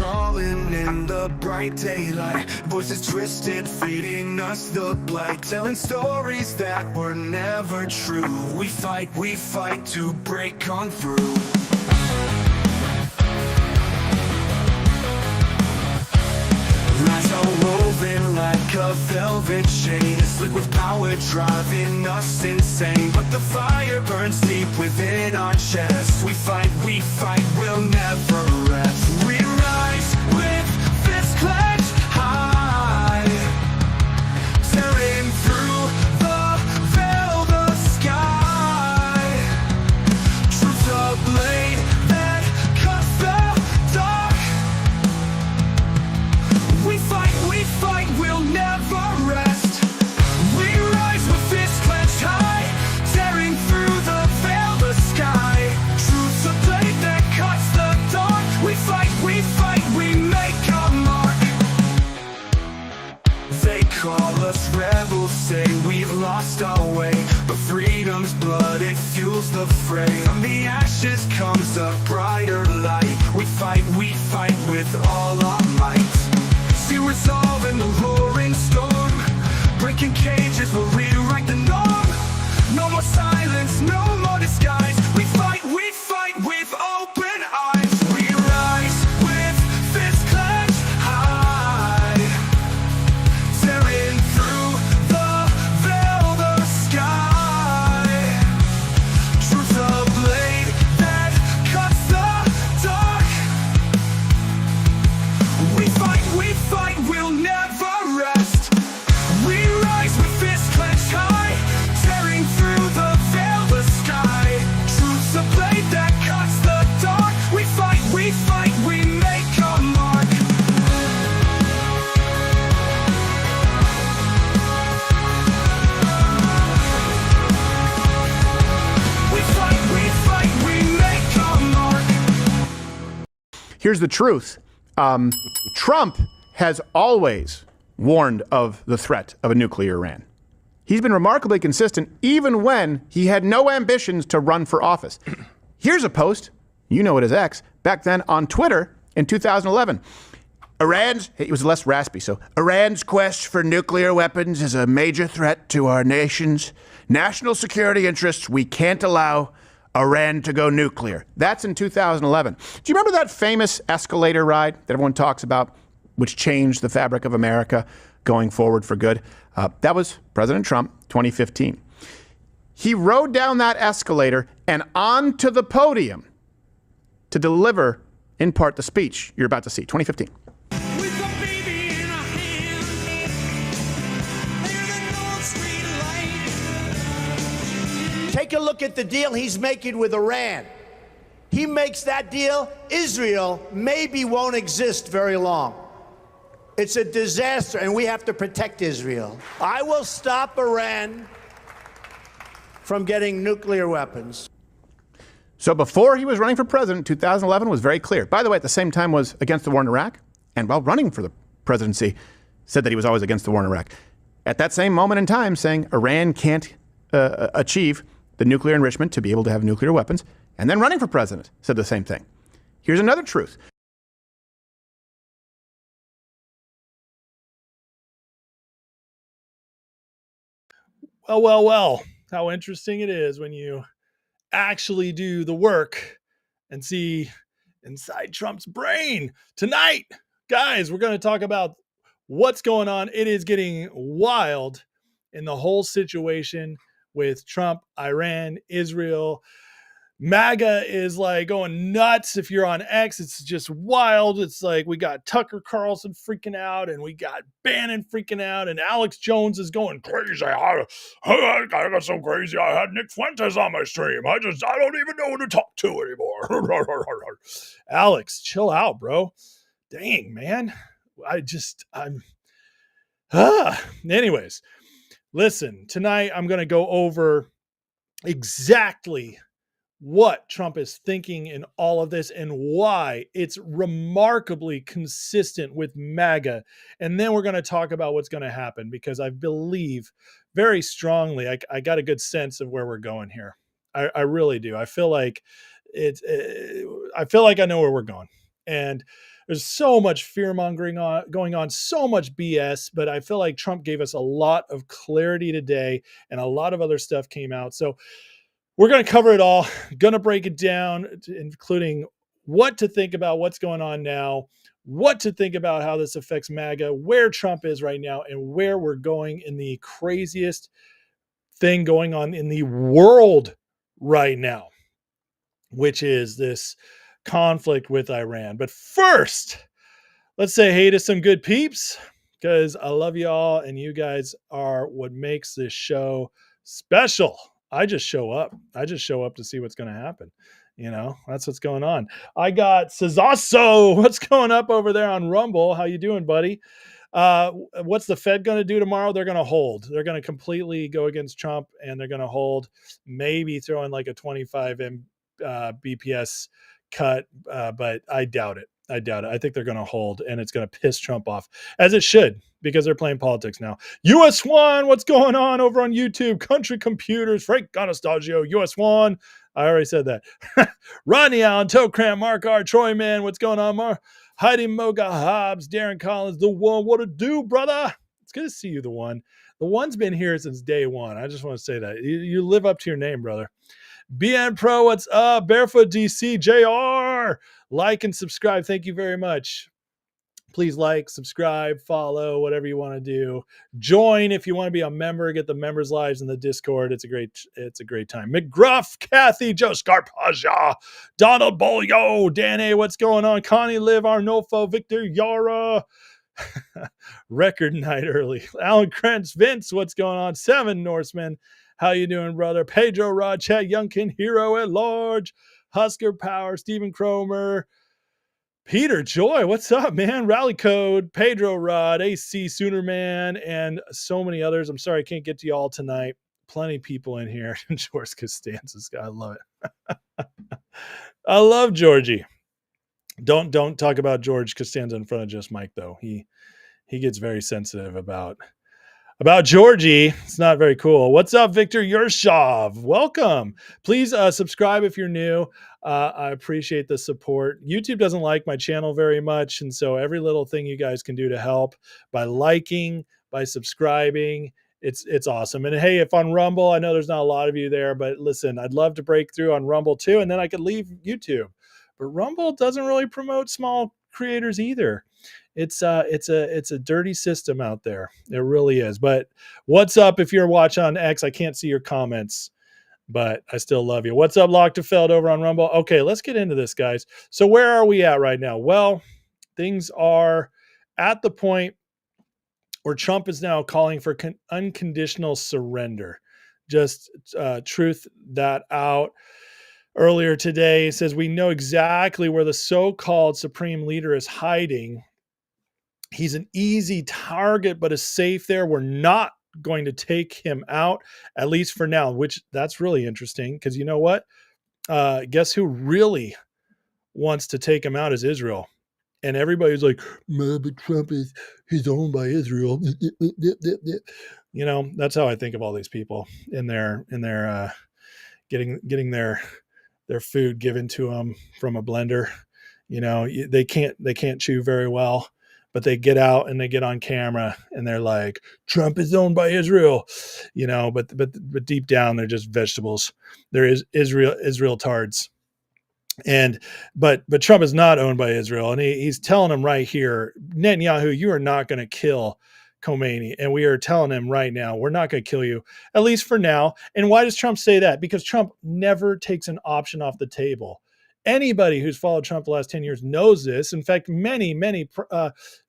crawling in the bright daylight, voices twisted, feeding us the blight, telling stories that were never true. We fight to break on through. Lies are woven like a velvet chain, slick with power driving us insane. But the fire burns deep within our chests. We fight, we'll never rest. We rise with fists clenched high, tearing through the veil, the sky. Truth's a blade that cuts the dark. We fight, we'll never rest. We rise with fists clenched high, tearing through the veil, the sky. Truth's a blade that cuts the dark. We fight, we make our mark. They call us rebels, say we've lost our way, but freedom's blood, it fuels the fray. From the ashes comes a brighter light. We fight with all our might. See resolve in the roaring storm, breaking cages will rewrite the norm. No more silence, no more disguise. We fight with open eyes. We rise with fists clenched high, tearing through the veil, the sky. Truth's a blade that cuts the dark. We fight, we'll never rest. We rise with fists clenched high, tearing through the veil, the sky. Truth's a blade that cuts the dark. We fight, we make our mark. We make our mark. Here's the truth. Trump has always warned of the threat of a nuclear Iran. He's been remarkably consistent even when he had no ambitions to run for office. Here's a post, you know it as X, back then on Twitter in 2011. It was less raspy, so Iran's quest for nuclear weapons is a major threat to our nation's national security interests. We can't allow Iran to go nuclear. That's in 2011. Do you remember that famous escalator ride that everyone talks about, which changed the fabric of America going forward for good? That was President Trump, 2015. He rode down that escalator and onto the podium to deliver, in part, the speech you're about to see, 2015. With a baby in a hand, near the North Street light. Take a look at the deal he's making with Iran. He makes that deal, Israel maybe won't exist very long. It's a disaster, and we have to protect Israel. I will stop Iran from getting nuclear weapons. So before he was running for president, 2011 was very clear. By the way, at the same time was against the war in Iraq, and while running for the presidency, said that he was always against the war in Iraq. At that same moment in time, saying Iran can't achieve the nuclear enrichment to be able to have nuclear weapons, and then running for president, said the same thing. Here's another truth. Well, how interesting it is when you actually do the work and see inside Trump's brain. Tonight, guys, we're going to talk about what's going on. It is getting wild in the whole situation with Trump, Iran, Israel. MAGA is like going nuts. If you're on X, it's just wild. It's like we got Tucker Carlson freaking out, and we got Bannon freaking out, and Alex Jones is going crazy. I got so crazy. I had Nick Fuentes on my stream. I don't even know who to talk to anymore. Alex, chill out, bro. Dang, man. Anyways, listen, tonight I'm going to go over exactly what Trump is thinking in all of this and why it's remarkably consistent with MAGA. And then we're going to talk about what's going to happen, because I believe very strongly, I got a good sense of where we're going here. I really do. I feel like I know where we're going. And there's so much fear mongering going on, so much BS. But I feel like Trump gave us a lot of clarity today, and a lot of other stuff came out. So we're going to cover it all, going to break it down, including what to think about what's going on now, what to think about how this affects MAGA, where Trump is right now, and where we're going in the craziest thing going on in the world right now, which is this conflict with Iran. But first, let's say hey to some good peeps, because I love y'all and you guys are what makes this show special. I just show up. I just show up to see what's going to happen. You know, that's what's going on. I got Cezasso. What's going up over there on Rumble? How you doing, buddy? What's the Fed going to do tomorrow? They're going to hold. They're going to completely go against Trump, and they're going to hold, maybe throw in like a 25 BPS cut, but I doubt it. I doubt it. I think they're going to hold, and it's going to piss Trump off, as it should, because they're playing politics now. US1, what's going on over on YouTube? Country Computers, Frank Anastasio, US1. I already said that. Rodney Allen, Tocram, Mark R. Troy, man, what's going on, Mark? Heidi Moga Hobbs, Darren Collins, the one. What to do, brother? It's good to see you, the one. The one's been here since day one. I just want to say that. You live up to your name, brother. BN Pro, what's up? Barefoot DC, JR. Like and subscribe. Thank you very much. Please like, subscribe, follow, whatever you want to do. Join if you want to be a member. Get the members' lives in the Discord. It's a great time. McGruff, Kathy, Joe Scarpaja, Donald Bolio, Dan A, what's going on? Connie Liv, Arnolfo, Victor Yara. Record night early. Alan Krentz, Vince, what's going on? Seven Norseman. How you doing, brother? Pedro Rod, Chad Youngkin, Hero at Large, Husker Power, Stephen Cromer, Peter Joy, what's up, man? Rally Code, Pedro Rod, AC Soonerman, and so many others. I'm sorry I can't get to you all tonight. Plenty of people in here. George Costanza's guy, I love it. I love Georgie. Don't talk about George Costanza in front of just Mike, though. He gets very sensitive about Georgie. It's not very cool. What's up, Victor Yershov? Welcome. Please subscribe if you're new. I appreciate the support. YouTube doesn't like my channel very much, and so every little thing you guys can do to help by liking, by subscribing, it's awesome. And hey, if on Rumble, I know there's not a lot of you there, but listen, I'd love to break through on Rumble too, and then I could leave YouTube. But Rumble doesn't really promote small creators either. It's a dirty system out there. It really is. But what's up if you're watching on X? I can't see your comments, but I still love you. What's up, Lochtefeld over on Rumble? Okay, let's get into this, guys. So where are we at right now? Well, things are at the point where Trump is now calling for unconditional surrender. Just truth that out. Earlier today, he says, we know exactly where the so-called supreme leader is hiding. He's an easy target, but is safe there. We're not going to take him out, at least for now, which that's really interesting because you know what? Guess who really wants to take him out is Israel. And everybody's like, but Trump he's owned by Israel. You know, that's how I think of all these people in their getting their food given to them from a blender. You know, they can't chew very well. But they get out and they get on camera and they're like, Trump is owned by Israel, you know, but deep down, they're just vegetables. There is Israel tards. But Trump is not owned by Israel. And he's telling him right here, Netanyahu, you are not going to kill Khomeini. And we are telling him right now, we're not going to kill you, at least for now. And why does Trump say that? Because Trump never takes an option off the table. Anybody who's followed Trump the last 10 years knows this. In fact, many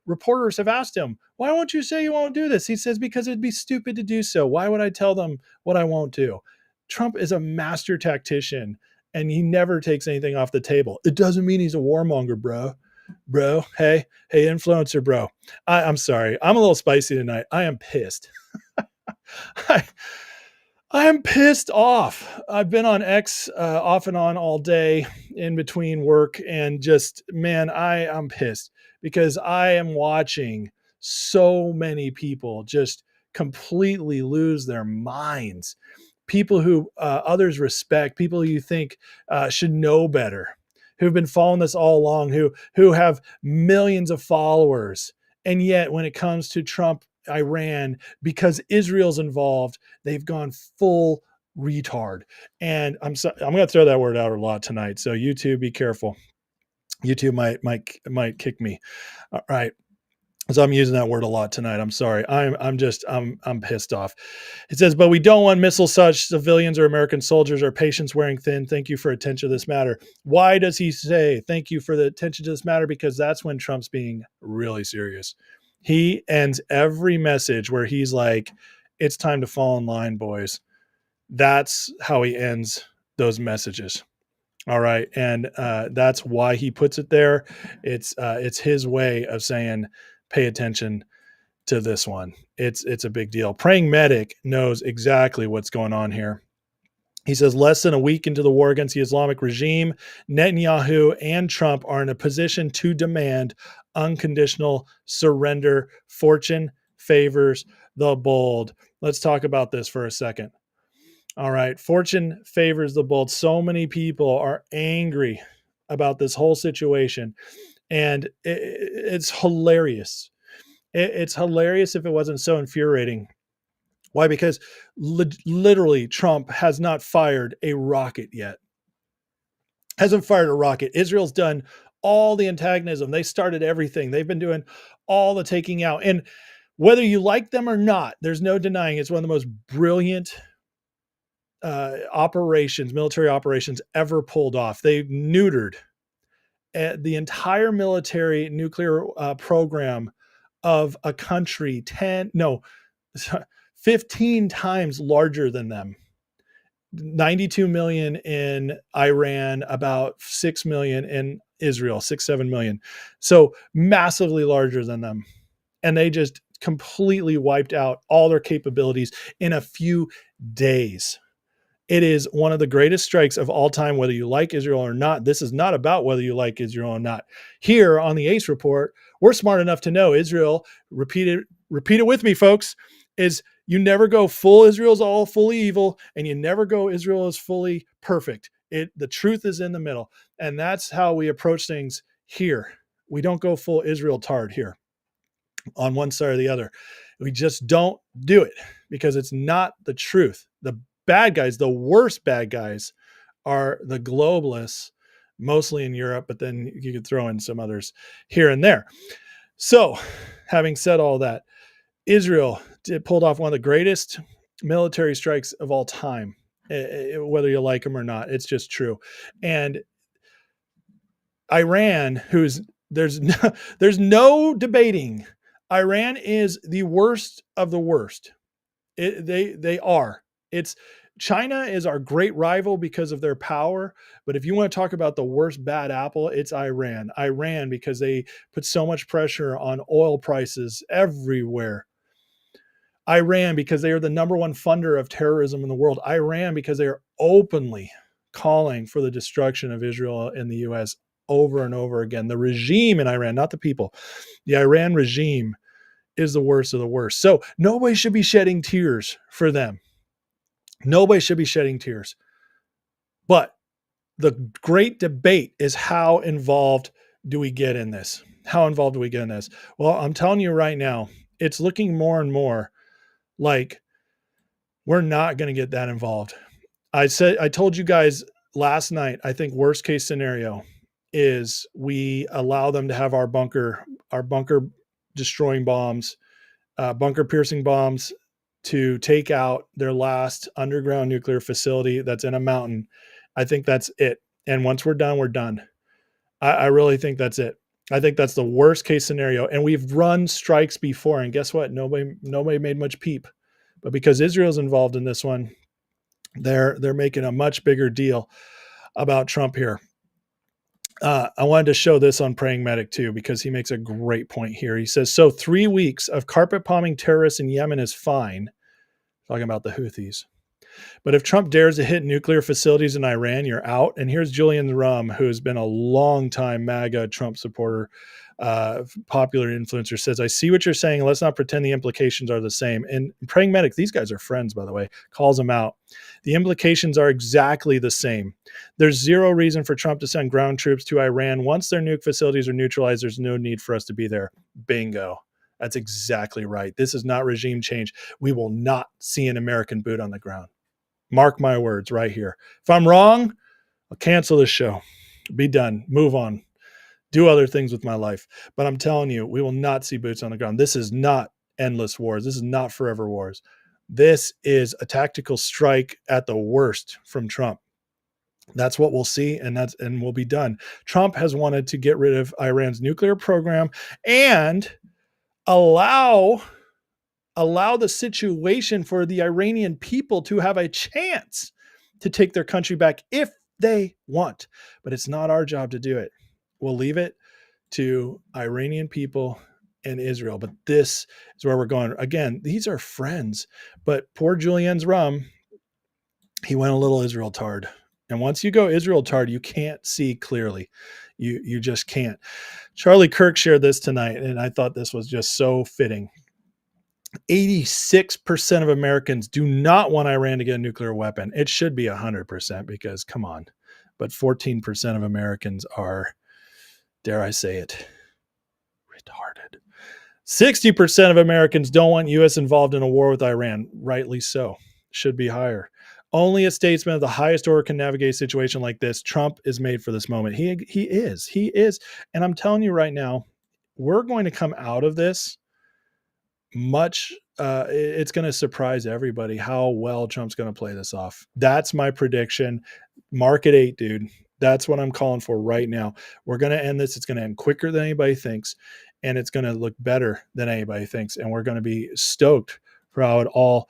reporters have asked him, why won't you say you won't do this? He says, because it'd be stupid to do so. Why would I tell them what I won't do? Trump is a master tactician, and he never takes anything off the table. It doesn't mean he's a warmonger, bro. Hey, influencer, bro. I'm sorry. I'm a little spicy tonight. I am pissed. I am pissed off. I've been on X off and on all day in between work, and just, man, I'm pissed because I am watching so many people just completely lose their minds. People who others respect, people you think should know better, who've been following this all along, who have millions of followers. And yet when it comes to Trump, Iran, because Israel's involved, they've gone full retard. And I'm going to throw that word out a lot tonight. So YouTube, be careful. YouTube might kick me. All right. So I'm using that word a lot tonight. I'm sorry. I'm pissed off. It says, but we don't want missile such civilians or American soldiers or patients wearing thin. Thank you for attention to this matter. Why does he say thank you for the attention to this matter? Because that's when Trump's being really serious. He ends every message where he's like, it's time to fall in line, boys. That's how he ends those messages. All right. And that's why he puts it there. It's his way of saying, pay attention to this one. It's a big deal. Praying Medic knows exactly what's going on here. He says, less than a week into the war against the Islamic regime, Netanyahu and Trump are in a position to demand unconditional surrender. Fortune favors the bold. Let's talk about this for a second. All right. Fortune favors the bold. So many people are angry about this whole situation. And it's hilarious. It's hilarious if it wasn't so infuriating. Why? Because literally Trump has not fired a rocket yet. Hasn't fired a rocket. Israel's done all the antagonism. They started everything. They've been doing all the taking out. And whether you like them or not, there's no denying it's one of the most brilliant military operations ever pulled off. They neutered the entire military nuclear program of a country 15 times larger than them. 92 million in Iran, about 6 million in Israel, 7 million. So massively larger than them. And they just completely wiped out all their capabilities in a few days. It is one of the greatest strikes of all time, whether you like Israel or not. This is not about whether you like Israel or not. Here on the Ace Report, we're smart enough to know Israel, repeat it with me, folks, is you never go full Israel's all fully evil, and you never go Israel is fully perfect. The truth is in the middle. And that's how we approach things here. We don't go full Israel tard here on one side or the other. We just don't do it because it's not the truth. The bad guys, the worst bad guys, are the globalists, mostly in Europe, but then you could throw in some others here and there. So, having said all that, Israel pulled off one of the greatest military strikes of all time, whether you like them or not. It's just true. And Iran, there's no debating, Iran is the worst of the worst. They are. China is our great rival because of their power. But if you want to talk about the worst bad apple, it's Iran. Iran, because they put so much pressure on oil prices everywhere. Iran, because they are the number one funder of terrorism in the world. Iran, because they are openly calling for the destruction of Israel and the U.S. over and over again. The regime in Iran, not the people. The Iran regime is the worst of the worst. So nobody should be shedding tears for them. Nobody should be shedding tears. But the great debate is how involved do we get in this? How involved do we get in this? Well, I'm telling you right now, it's looking more and more like we're not going to get that involved. I told you guys last night, I think worst case scenario is we allow them to have our bunker destroying bombs, bunker piercing bombs, to take out their last underground nuclear facility that's in a mountain. I think that's it. And once we're done, we're done. I really think that's it. I think that's the worst case scenario. And we've run strikes before, and guess what? Nobody made much peep. But because Israel's involved in this one, they're making a much bigger deal about Trump here. I wanted to show this on Praying Medic too, because he makes a great point here. He says, so 3 weeks of carpet bombing terrorists in Yemen is fine. Talking about the Houthis. But if Trump dares to hit nuclear facilities in Iran, you're out. And here's Julian Rum, who's been a long time MAGA Trump supporter. popular influencer says, I see what you're saying. Let's not pretend the implications are the same. And Praying Medic, these guys are friends, by the way, calls them out. The implications are exactly the same. There's zero reason for Trump to send ground troops to Iran. Once their nuke facilities are neutralized, there's no need for us to be there. Bingo. That's exactly right. This is not regime change. We will not see an American boot on the ground. Mark my words right here. If I'm wrong, I'll cancel this show. Be done. Move on. Do other things with my life. But I'm telling you, we will not see boots on the ground. This is not endless wars. This is not forever wars. This is a tactical strike at the worst from Trump. That's what we'll see, and we'll be done. Trump has wanted to get rid of Iran's nuclear program and allow the situation for the Iranian people to have a chance to take their country back if they want. But it's not our job to do it. We'll leave it to Iranian people and Israel. But this is where we're going. Again, these are friends. But poor Julian's rum, he went a little Israel tard. And once you go Israel tard, you can't see clearly. You just can't. Charlie Kirk shared this tonight, and I thought this was just so fitting. 86% of Americans do not want Iran to get a nuclear weapon. It should be 100% because, come on. But 14% of Americans are, dare I say it, retarded. 60% of Americans don't want U.S. involved in a war with Iran. Rightly so. Should be higher. Only a statesman of the highest order can navigate a situation like this. Trump is made for this moment. He is. And I'm telling you right now, we're going to come out of this much. It's going to surprise everybody how well Trump's going to play this off. That's my prediction. Mark at 8, dude. That's what I'm calling for right now. We're going to end this. It's going to end quicker than anybody thinks, and it's going to look better than anybody thinks. And we're going to be stoked for how it all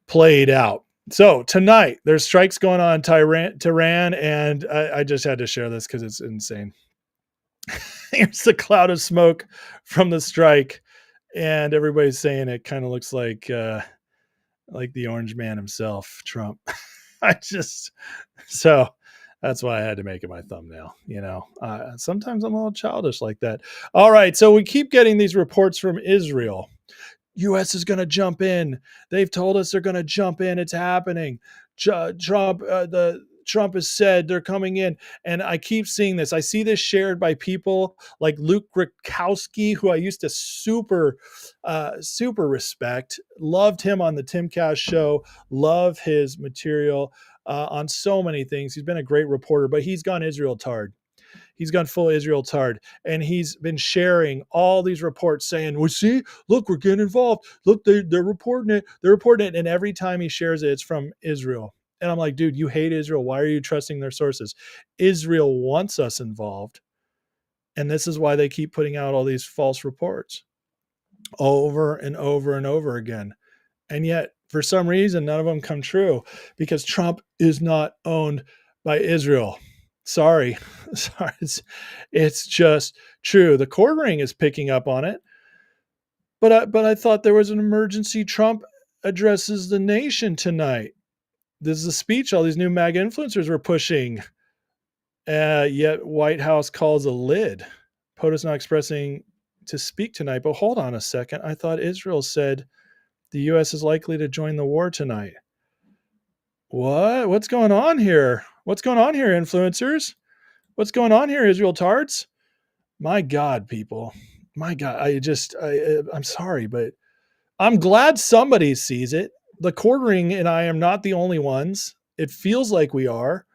played out. So tonight there's strikes going on in Tehran, and I just had to share this because it's insane. Here's the cloud of smoke from the strike, and everybody's saying it kind of looks like the Orange Man himself, Trump. So that's why I had to make it my thumbnail. Sometimes I'm a little childish like that. All right, so we keep getting these reports from Israel. U.S. is going to jump in. They've told us they're going to jump in. It's happening. Trump has said they're coming in. And I keep seeing this. I see this shared by people like Luke Grikowski, who I used to super respect. Loved him on the Timcast show. Love his material on so many things. He's been a great reporter, but he's gone Israel tard. He's gone full Israel tard, and he's been sharing all these reports saying, well, see, look, we're getting involved. Look, they're reporting it. They're reporting it. And every time he shares it, it's from Israel. And I'm like, dude, you hate Israel. Why are you trusting their sources? Israel wants us involved. And this is why they keep putting out all these false reports over and over and over again. And yet, for some reason, none of them come true because Trump is not owned by Israel. Sorry. It's just true. The quartering is picking up on it. But I thought there was an emergency. Trump addresses the nation tonight. This is a speech all these new MAGA influencers were pushing. Yet White House calls a lid. POTUS not expressing to speak tonight. But hold on a second. I thought Israel said the U.S. is likely to join the war tonight. What? What's going on here? What's going on here, influencers? What's going on here, Israel tards? My God, people. My God. I'm sorry, but I'm glad somebody sees it. The quartering and I am not the only ones. It feels like we are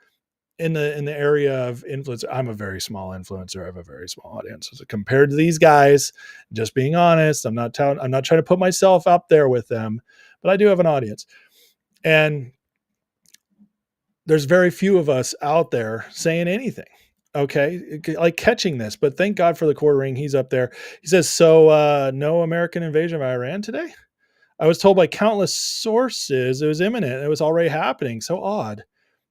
in the area of influence. I'm a very small influencer. I have a very small audience. So compared to these guys, just being honest, I'm not trying to put myself up there with them, but I do have an audience. And there's very few of us out there saying anything. Okay. Like catching this, but thank God for the quartering. He's up there. He says, so no American invasion of Iran today. I was told by countless sources it was imminent. It was already happening. So odd.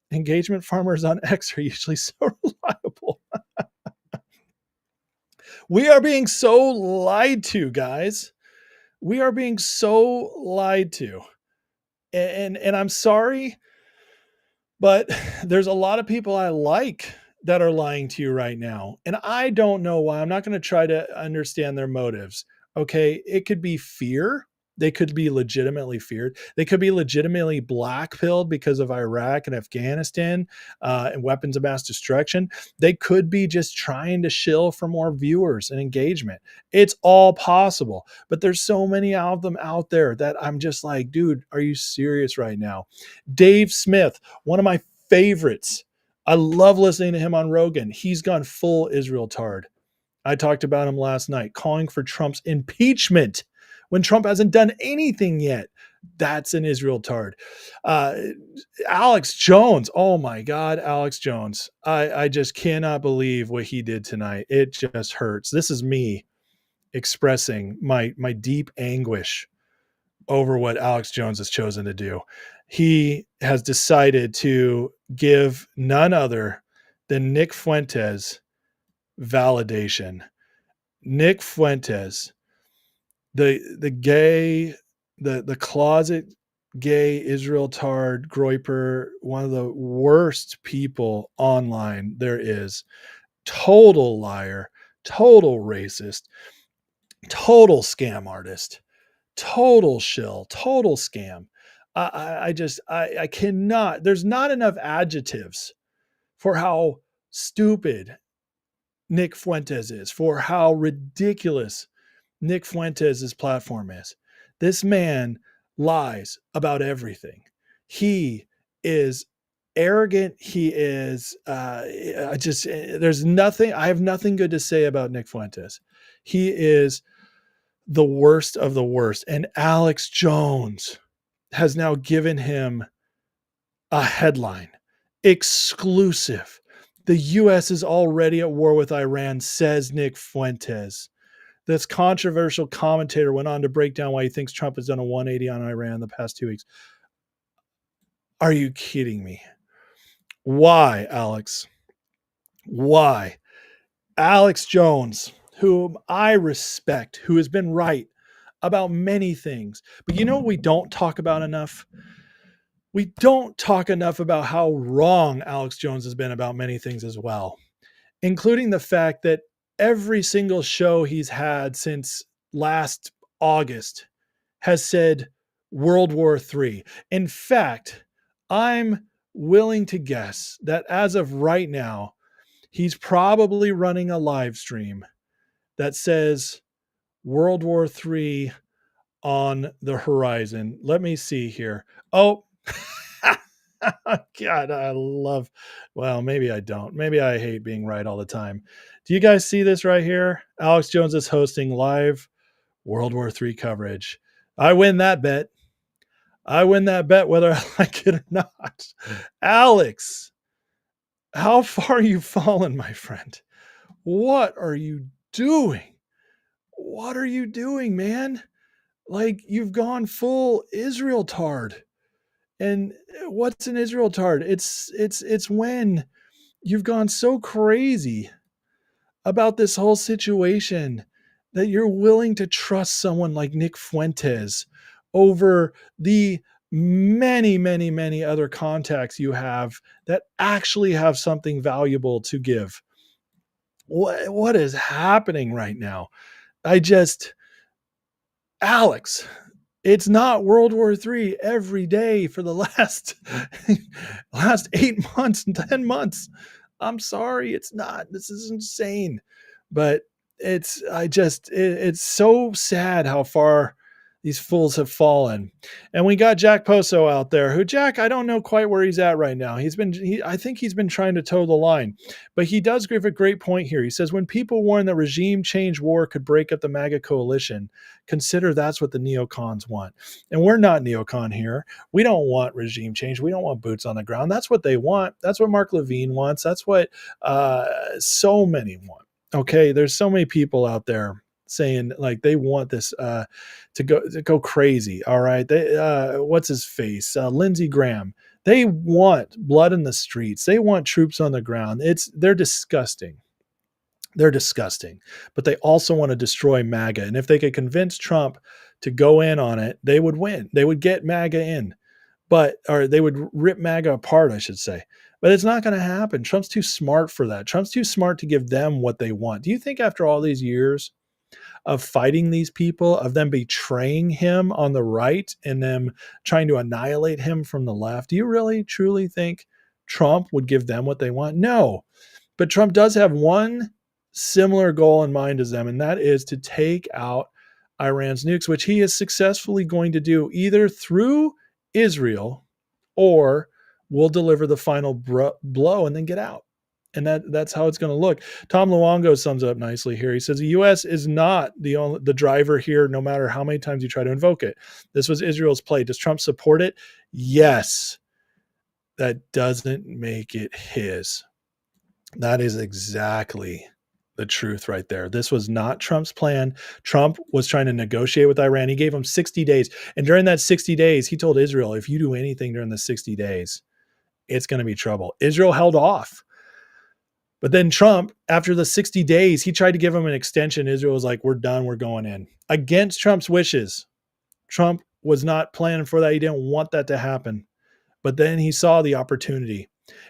Engagement farmers on X are usually so reliable. We are being so lied to, guys. We are being so lied to. And I'm sorry, but there's a lot of people I like that are lying to you right now. And I don't know why. I'm not going to try to understand their motives. Okay. It could be fear. They could be legitimately feared. They could be legitimately blackpilled because of Iraq and Afghanistan and weapons of mass destruction. They could be just trying to shill for more viewers and engagement. It's all possible. But there's so many of them out there that I'm just like, dude, are you serious right now? Dave Smith, one of my favorites. I love listening to him on Rogan. He's gone full Israel tard. I talked about him last night, calling for Trump's impeachment when Trump hasn't done anything yet. That's an Israel tard. Alex Jones. Oh my God, Alex Jones. I just cannot believe what he did tonight. It just hurts. This is me expressing my deep anguish over what Alex Jones has chosen to do. He has decided to give none other than Nick Fuentes validation. Nick Fuentes, the gay, the closet gay Israel tard groiper, one of the worst people online there is. Total liar, total racist, total scam artist, total shill, total scam. I cannot, there's not enough adjectives for how stupid Nick Fuentes is, for how ridiculous Nick Fuentes' platform is. This man lies about everything. He is arrogant. He is, there's nothing, I have nothing good to say about Nick Fuentes. He is the worst of the worst. And Alex Jones has now given him a headline exclusive. The U.S. is already at war with Iran, says Nick Fuentes. This controversial commentator went on to break down why he thinks Trump has done a 180 on Iran the past 2 weeks. Are you kidding me? Why, Alex? Why? Alex Jones, whom I respect, who has been right about many things. But you know what we don't talk about enough? We don't talk enough about how wrong Alex Jones has been about many things as well, including the fact that every single show he's had since last August has said World War III. In fact, I'm willing to guess that as of right now, he's probably running a live stream that says World War III on the horizon. Let me see here. Oh, God, I love, well, maybe I don't. Maybe I hate being right all the time. Do you guys see this right here? Alex Jones is hosting live World War III coverage. I win that bet. I win that bet whether I like it or not. Alex, how far you fallen, my friend? What are you doing? What are you doing, man? Like, you've gone full Israel tard. And what's an Israel tard? It's when you've gone so crazy about this whole situation that you're willing to trust someone like Nick Fuentes over the many, many, many other contacts you have that actually have something valuable to give. What is happening right now? Alex, it's not World War III every day for the last 8 months and 10 months. I'm sorry, it's not. This is insane. But it's so sad how far these fools have fallen. And we got Jack Poso out there, who, Jack, I don't know quite where he's at right now. I think he's been trying to toe the line, but he does give a great point here. He says, when people warn that regime change war could break up the MAGA coalition, consider that's what the neocons want. And we're not neocon here. We don't want regime change. We don't want boots on the ground. That's what they want. That's what Mark Levine wants. That's what so many want. Okay. There's so many people out there saying like they want this to go crazy. All right. What's his face? Lindsey Graham. They want blood in the streets. They want troops on the ground. They're disgusting. They're disgusting. But they also want to destroy MAGA. And if they could convince Trump to go in on it, they would win. They would get MAGA in. Or they would rip MAGA apart, I should say. But it's not going to happen. Trump's too smart for that. Trump's too smart to give them what they want. Do you think after all these years of fighting these people, of them betraying him on the right and them trying to annihilate him from the left, do you really truly think Trump would give them what they want? No. But Trump does have one similar goal in mind as them, and that is to take out Iran's nukes, which he is successfully going to do either through Israel or will deliver the final blow and then get out. And that's how it's going to look. Tom Luongo sums it up nicely here. He says the U.S. is not the driver here, no matter how many times you try to invoke it. This was Israel's play. Does Trump support it? Yes. That doesn't make it his. That is exactly the truth right there. This was not Trump's plan. Trump was trying to negotiate with Iran. He gave him 60 days. And during that 60 days, he told Israel, if you do anything during the 60 days, it's going to be trouble. Israel held off. But then Trump, after the 60 days, he tried to give him an extension. Israel was like, we're done. We're going in. Against Trump's wishes. Trump was not planning for that. He didn't want that to happen. But then he saw the opportunity.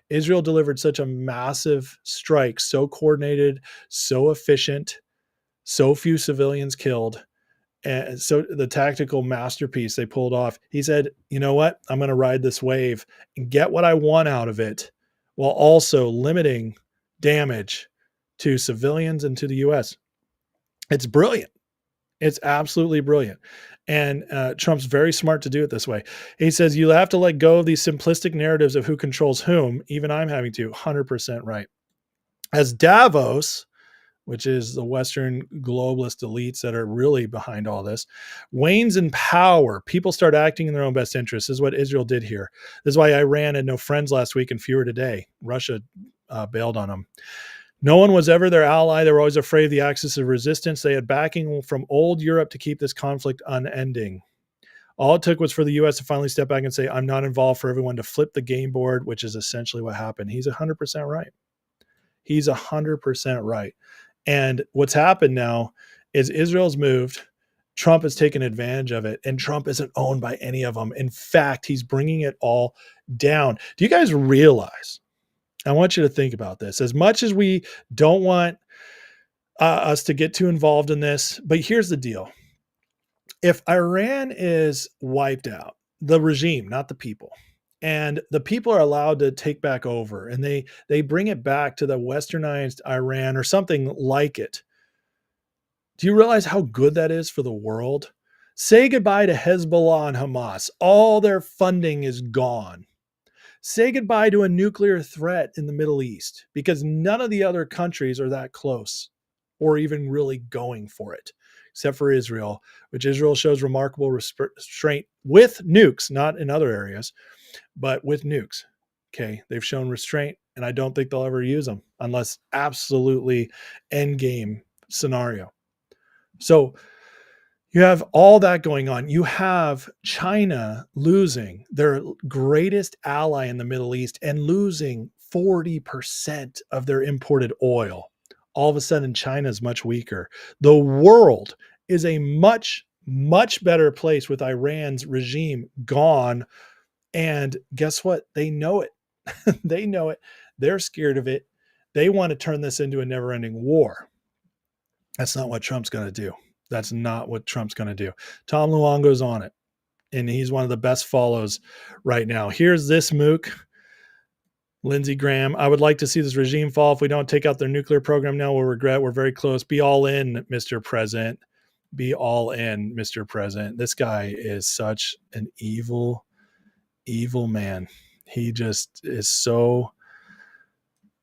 Israel delivered such a massive strike, so coordinated, so efficient, so few civilians killed. And so the tactical masterpiece they pulled off, he said, you know what? I'm going to ride this wave and get what I want out of it while also limiting damage to civilians and to the U.S. It's brilliant. It's absolutely brilliant. And Trump's very smart to do it this way. He says, you have to let go of these simplistic narratives of who controls whom. Even I'm having to. 100% right. As Davos, which is the Western globalist elites that are really behind all this, wanes in power, people start acting in their own best interests. This is what Israel did here. This is why Iran had no friends last week and fewer today. Russia bailed on them. No one was ever their ally. They were always afraid of the axis of resistance. They had backing from old Europe to keep this conflict unending. All it took was for the U.S. to finally step back and say, I'm not involved, for everyone to flip the game board, which is essentially what happened. He's 100% right. He's 100% right. And what's happened now is Israel's moved. Trump has taken advantage of it, and Trump isn't owned by any of them. In fact, he's bringing it all down. Do you guys realize? I want you to think about this. As much as we don't want us to get too involved in this, but here's the deal. If Iran is wiped out, the regime, not the people, and the people are allowed to take back over and they bring it back to the westernized Iran or something like it, do you realize how good that is for the world? Say goodbye to Hezbollah and Hamas. All their funding is gone. Say goodbye to a nuclear threat in the Middle East because none of the other countries are that close or even really going for it, except for Israel, which Israel shows remarkable restraint with nukes, not in other areas, but with nukes. Okay, they've shown restraint, and I don't think they'll ever use them unless absolutely endgame scenario. So you have all that going on. You have China losing their greatest ally in the Middle East and losing 40% of their imported oil. All of a sudden, China is much weaker. The world is a much, much better place with Iran's regime gone. And guess what? They know it. They know it. They're scared of it. They want to turn this into a never-ending war. That's not what Trump's going to do. That's not what Trump's going to do. Tom Luongo's on it, and he's one of the best follows right now. Here's this mook, Lindsey Graham. I would like to see this regime fall. If we don't take out their nuclear program now, we'll regret. We're very close. Be all in, Mr. President. Be all in, Mr. President. This guy is such an evil, evil man. He just is so...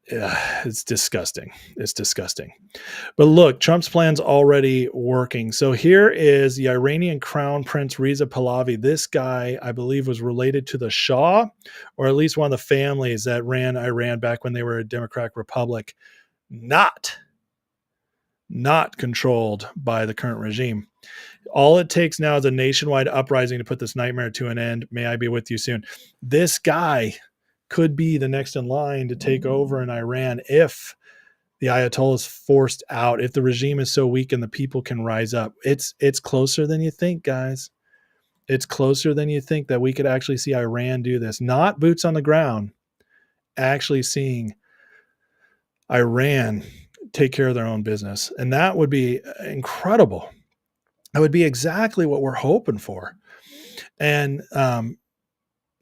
it's disgusting. It's disgusting. But look, Trump's plan's already working. So here is the Iranian Crown Prince Reza Pahlavi. This guy, I believe, was related to the Shah, or at least one of the families that ran Iran back when they were a Democratic Republic, not controlled by the current regime. All it takes now is a nationwide uprising to put this nightmare to an end. May I be with you soon. This guy could be the next in line to take over in Iran if the Ayatollah is forced out, if the regime is so weak and the people can rise up. It's closer than you think, guys. It's closer than you think that we could actually see Iran do this. Not boots on the ground. actually seeing Iran take care of their own business. And that would be incredible. That would be exactly what we're hoping for. And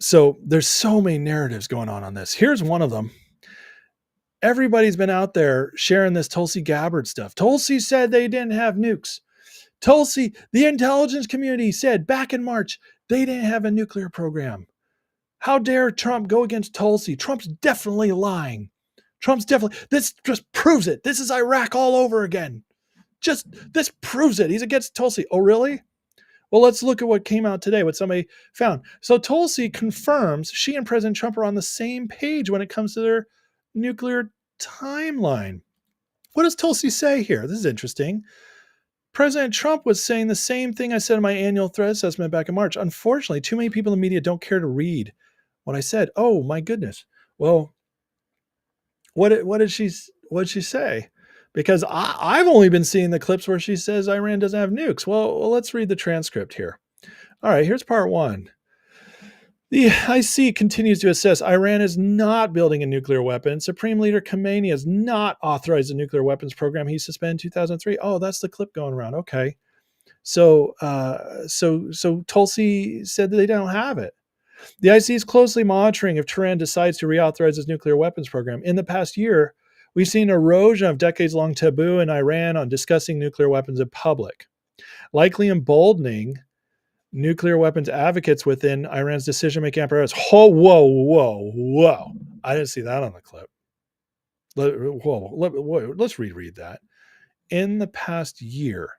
so there's so many narratives going on this. Here's one of them. Everybody's been out there sharing this Tulsi Gabbard stuff. Tulsi said they didn't have nukes. Tulsi, the intelligence community said back in March, they didn't have a nuclear program. How dare Trump go against Tulsi? Trump's definitely lying. This just proves it. This is Iraq all over again. This proves it. He's against Tulsi. Oh, really? Well, let's look at what came out today, what somebody found. So Tulsi confirms she and President Trump are on the same page when it comes to their nuclear timeline. What does Tulsi say here? This is interesting. President Trump was saying the same thing I said in my annual threat assessment back in March. Unfortunately, too many people in the media don't care to read what I said. Oh, my goodness. Well, what did she say? Because I've only been seeing the clips where she says Iran doesn't have nukes. Well, let's read the transcript here. All right, here's part one. The IC continues to assess Iran is not building a nuclear weapon. Supreme Leader Khamenei has not authorized a nuclear weapons program he suspended in 2003. Oh, that's the clip going around. Okay. So Tulsi said that they don't have it. The IC is closely monitoring if Tehran decides to reauthorize its nuclear weapons program. In the past year, we've seen erosion of decades-long taboo in Iran on discussing nuclear weapons in public, likely emboldening nuclear weapons advocates within Iran's decision-making apparatus. Whoa. I didn't see that on the clip. Let's reread that. In the past year,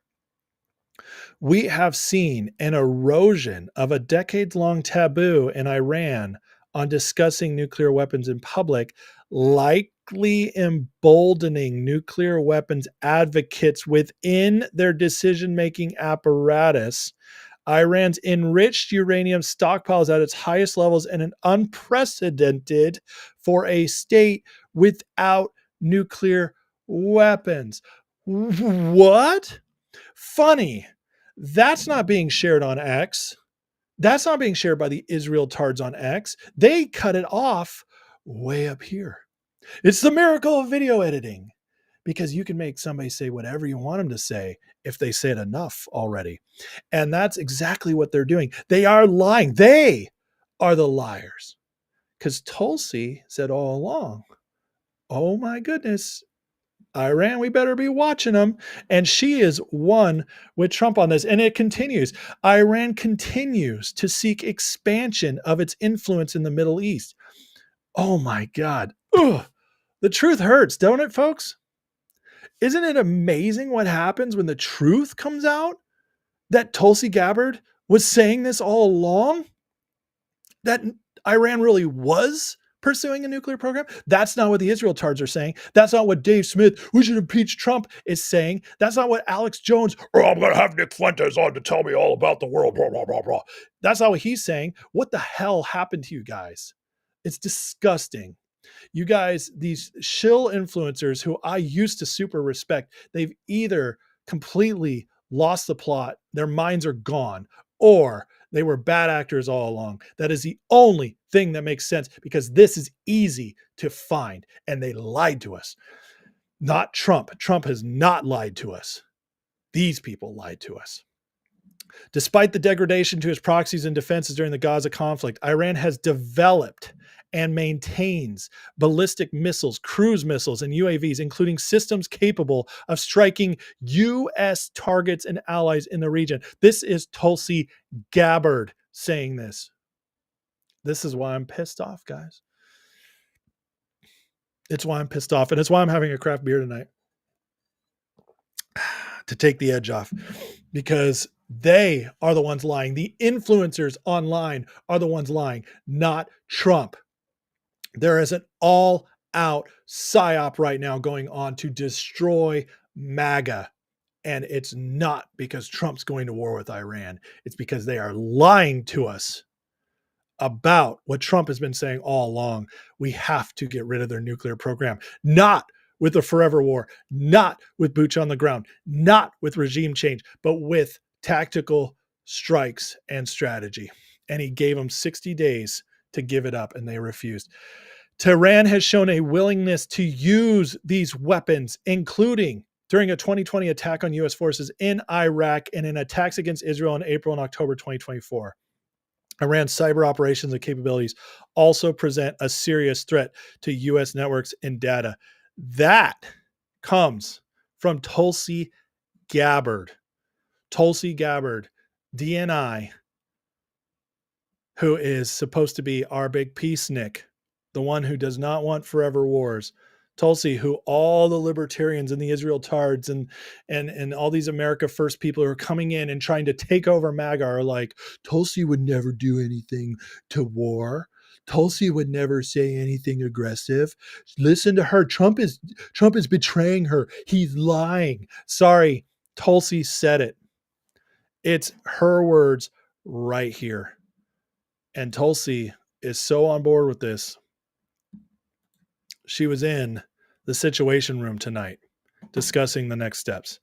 we have seen an erosion of a decades-long taboo in Iran on discussing nuclear weapons in public, likely emboldening nuclear weapons advocates within their decision-making apparatus. Iran's enriched uranium stockpiles at its highest levels and an unprecedented for a state without nuclear weapons. What? Funny. That's not being shared on X. That's not being shared by the Israel tards on X. They cut it off way up here. It's the miracle of video editing, because you can make somebody say whatever you want them to say if they say it enough already. And that's exactly what they're doing. They are lying. They are the liars. Because Tulsi said all along, oh my goodness, Iran, we better be watching them. And she is one with Trump on this. And it continues. Iran continues to seek expansion of its influence in the Middle East. Oh my God. Ugh. The truth hurts, don't it, folks? Isn't it amazing what happens when the truth comes out? That Tulsi Gabbard was saying this all along? That Iran really was pursuing a nuclear program? That's not what the Israel tards are saying. That's not what Dave Smith, we should impeach Trump, is saying. That's not what Alex Jones, I'm going to have Nick Fuentes on to tell me all about the world, blah, blah, blah, blah. That's not what he's saying. What the hell happened to you guys? It's disgusting. You guys, these shill influencers who I used to super respect, they've either completely lost the plot, their minds are gone, or they were bad actors all along. That is the only thing that makes sense, because this is easy to find, and they lied to us. Not Trump. Trump has not lied to us. These people lied to us. Despite the degradation to its proxies and defenses during the Gaza conflict, Iran has developed and maintains ballistic missiles, cruise missiles, and UAVs, including systems capable of striking U.S. targets and allies in the region. This is Tulsi Gabbard saying this. This is why I'm pissed off, guys. It's why I'm pissed off, and it's why I'm having a craft beer tonight to take the edge off, because they are the ones lying. The influencers online are the ones lying, not Trump. There is an all-out psyop right now going on to destroy MAGA. And it's not because Trump's going to war with Iran. It's because they are lying to us about what Trump has been saying all along. We have to get rid of their nuclear program. Not with a forever war, not with boots on the ground, not with regime change, but with tactical strikes and strategy. And he gave them 60 days to give it up, and they refused. Tehran has shown a willingness to use these weapons, including during a 2020 attack on U.S. forces in Iraq and in attacks against Israel in April and October 2024. Iran's cyber operations and capabilities also present a serious threat to U.S. networks and data. That comes from Tulsi Gabbard. Tulsi Gabbard, DNI, who is supposed to be our big peacenik, the one who does not want forever wars. Tulsi, who all the libertarians and the Israel Tards and all these America First people who are coming in and trying to take over MAGA are like, Tulsi would never do anything to war. Tulsi would never say anything aggressive. Listen to her. Trump is betraying her. He's lying. Sorry, Tulsi said it. It's her words right here. And Tulsi is so on board with this. She was in the Situation Room tonight discussing the next steps.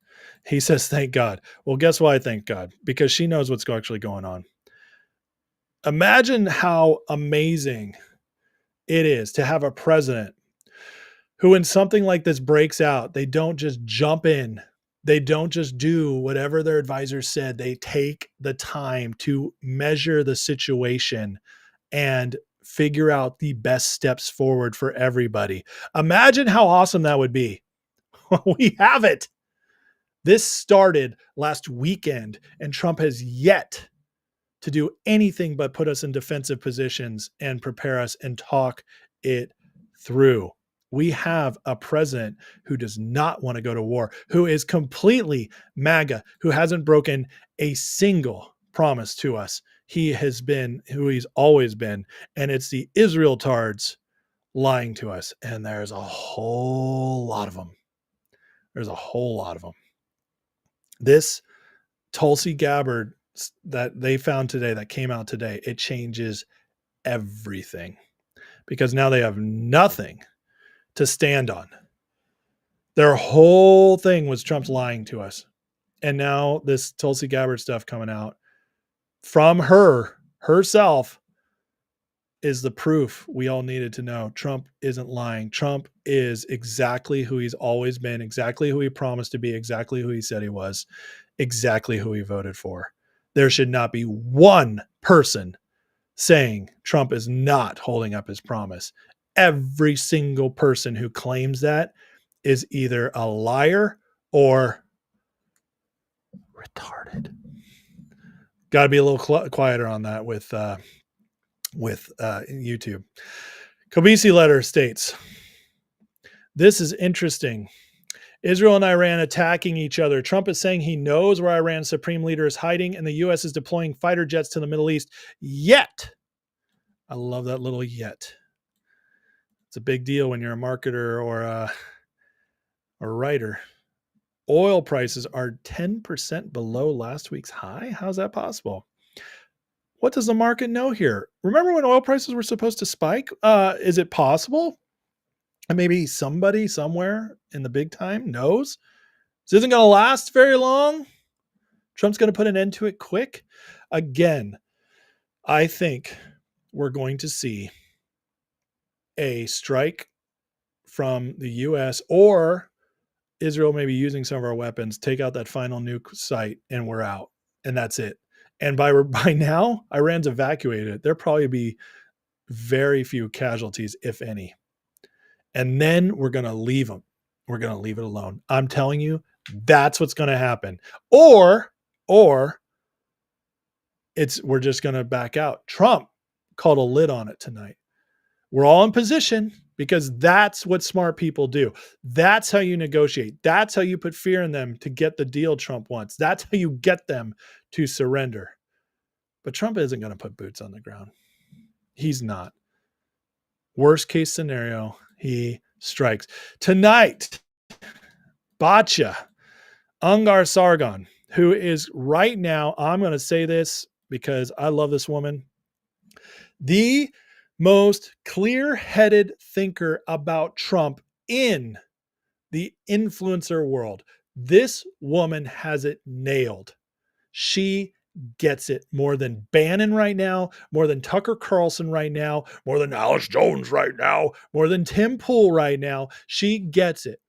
He says, thank God. Well, guess why I thank God? Because she knows what's actually going on. Imagine how amazing it is to have a president who, when something like this breaks out, they don't just jump in. They don't just do whatever their advisors said. They take the time to measure the situation and figure out the best steps forward for everybody. Imagine how awesome that would be. We have it. This started last weekend, and Trump has yet to do anything but put us in defensive positions and prepare us and talk it through. We have a president who does not want to go to war, who is completely MAGA, who hasn't broken a single promise to us. He has been who he's always been, and it's the Israel Tards lying to us. And there's a whole lot of them. There's a whole lot of them. This Tulsi Gabbard that they found today, that came out today, it changes everything because now they have nothing to stand on. Their whole thing was Trump's lying to us. And now this Tulsi Gabbard stuff coming out from her herself is the proof we all needed to know. Trump isn't lying. Trump is exactly who he's always been, exactly who he promised to be, exactly who he said he was, exactly who he voted for. There should not be one person saying Trump is not holding up his promise. Every single person who claims that is either a liar or retarded. Got to be a little quieter on that with YouTube. Kobisi letter states, this is interesting. Israel and Iran attacking each other. Trump is saying he knows where Iran's supreme leader is hiding, and the U.S. is deploying fighter jets to the Middle East. Yet, I love that little yet. It's a big deal when you're a marketer or a writer. Oil prices are 10% below last week's high. How's that possible? What does the market know here? Remember when oil prices were supposed to spike? Is it possible? And maybe somebody somewhere in the big time knows this isn't going to last very long. Trump's going to put an end to it quick. Again, I think we're going to see a strike from the U.S. or Israel maybe using some of our weapons, take out that final nuke site, and we're out. And that's it. And by now, Iran's evacuated. There'll probably be very few casualties, if any. And then we're going to leave them. We're going to leave it alone. I'm telling you, that's what's going to happen. Or we're just going to back out. Trump called a lid on it tonight. We're all in position because that's what smart people do. That's how you negotiate. That's how you put fear in them to get the deal Trump wants. That's how you get them to surrender. But Trump isn't going to put boots on the ground. He's not. Worst case scenario, he strikes. Tonight, Batya Ungar Sargon, who is right now, I'm going to say this because I love this woman, the most clear-headed thinker about Trump in the influencer world. This woman has it nailed. She gets it more than Bannon right now, more than Tucker Carlson right now, more than Alex Jones right now, more than Tim Pool right now. She gets it.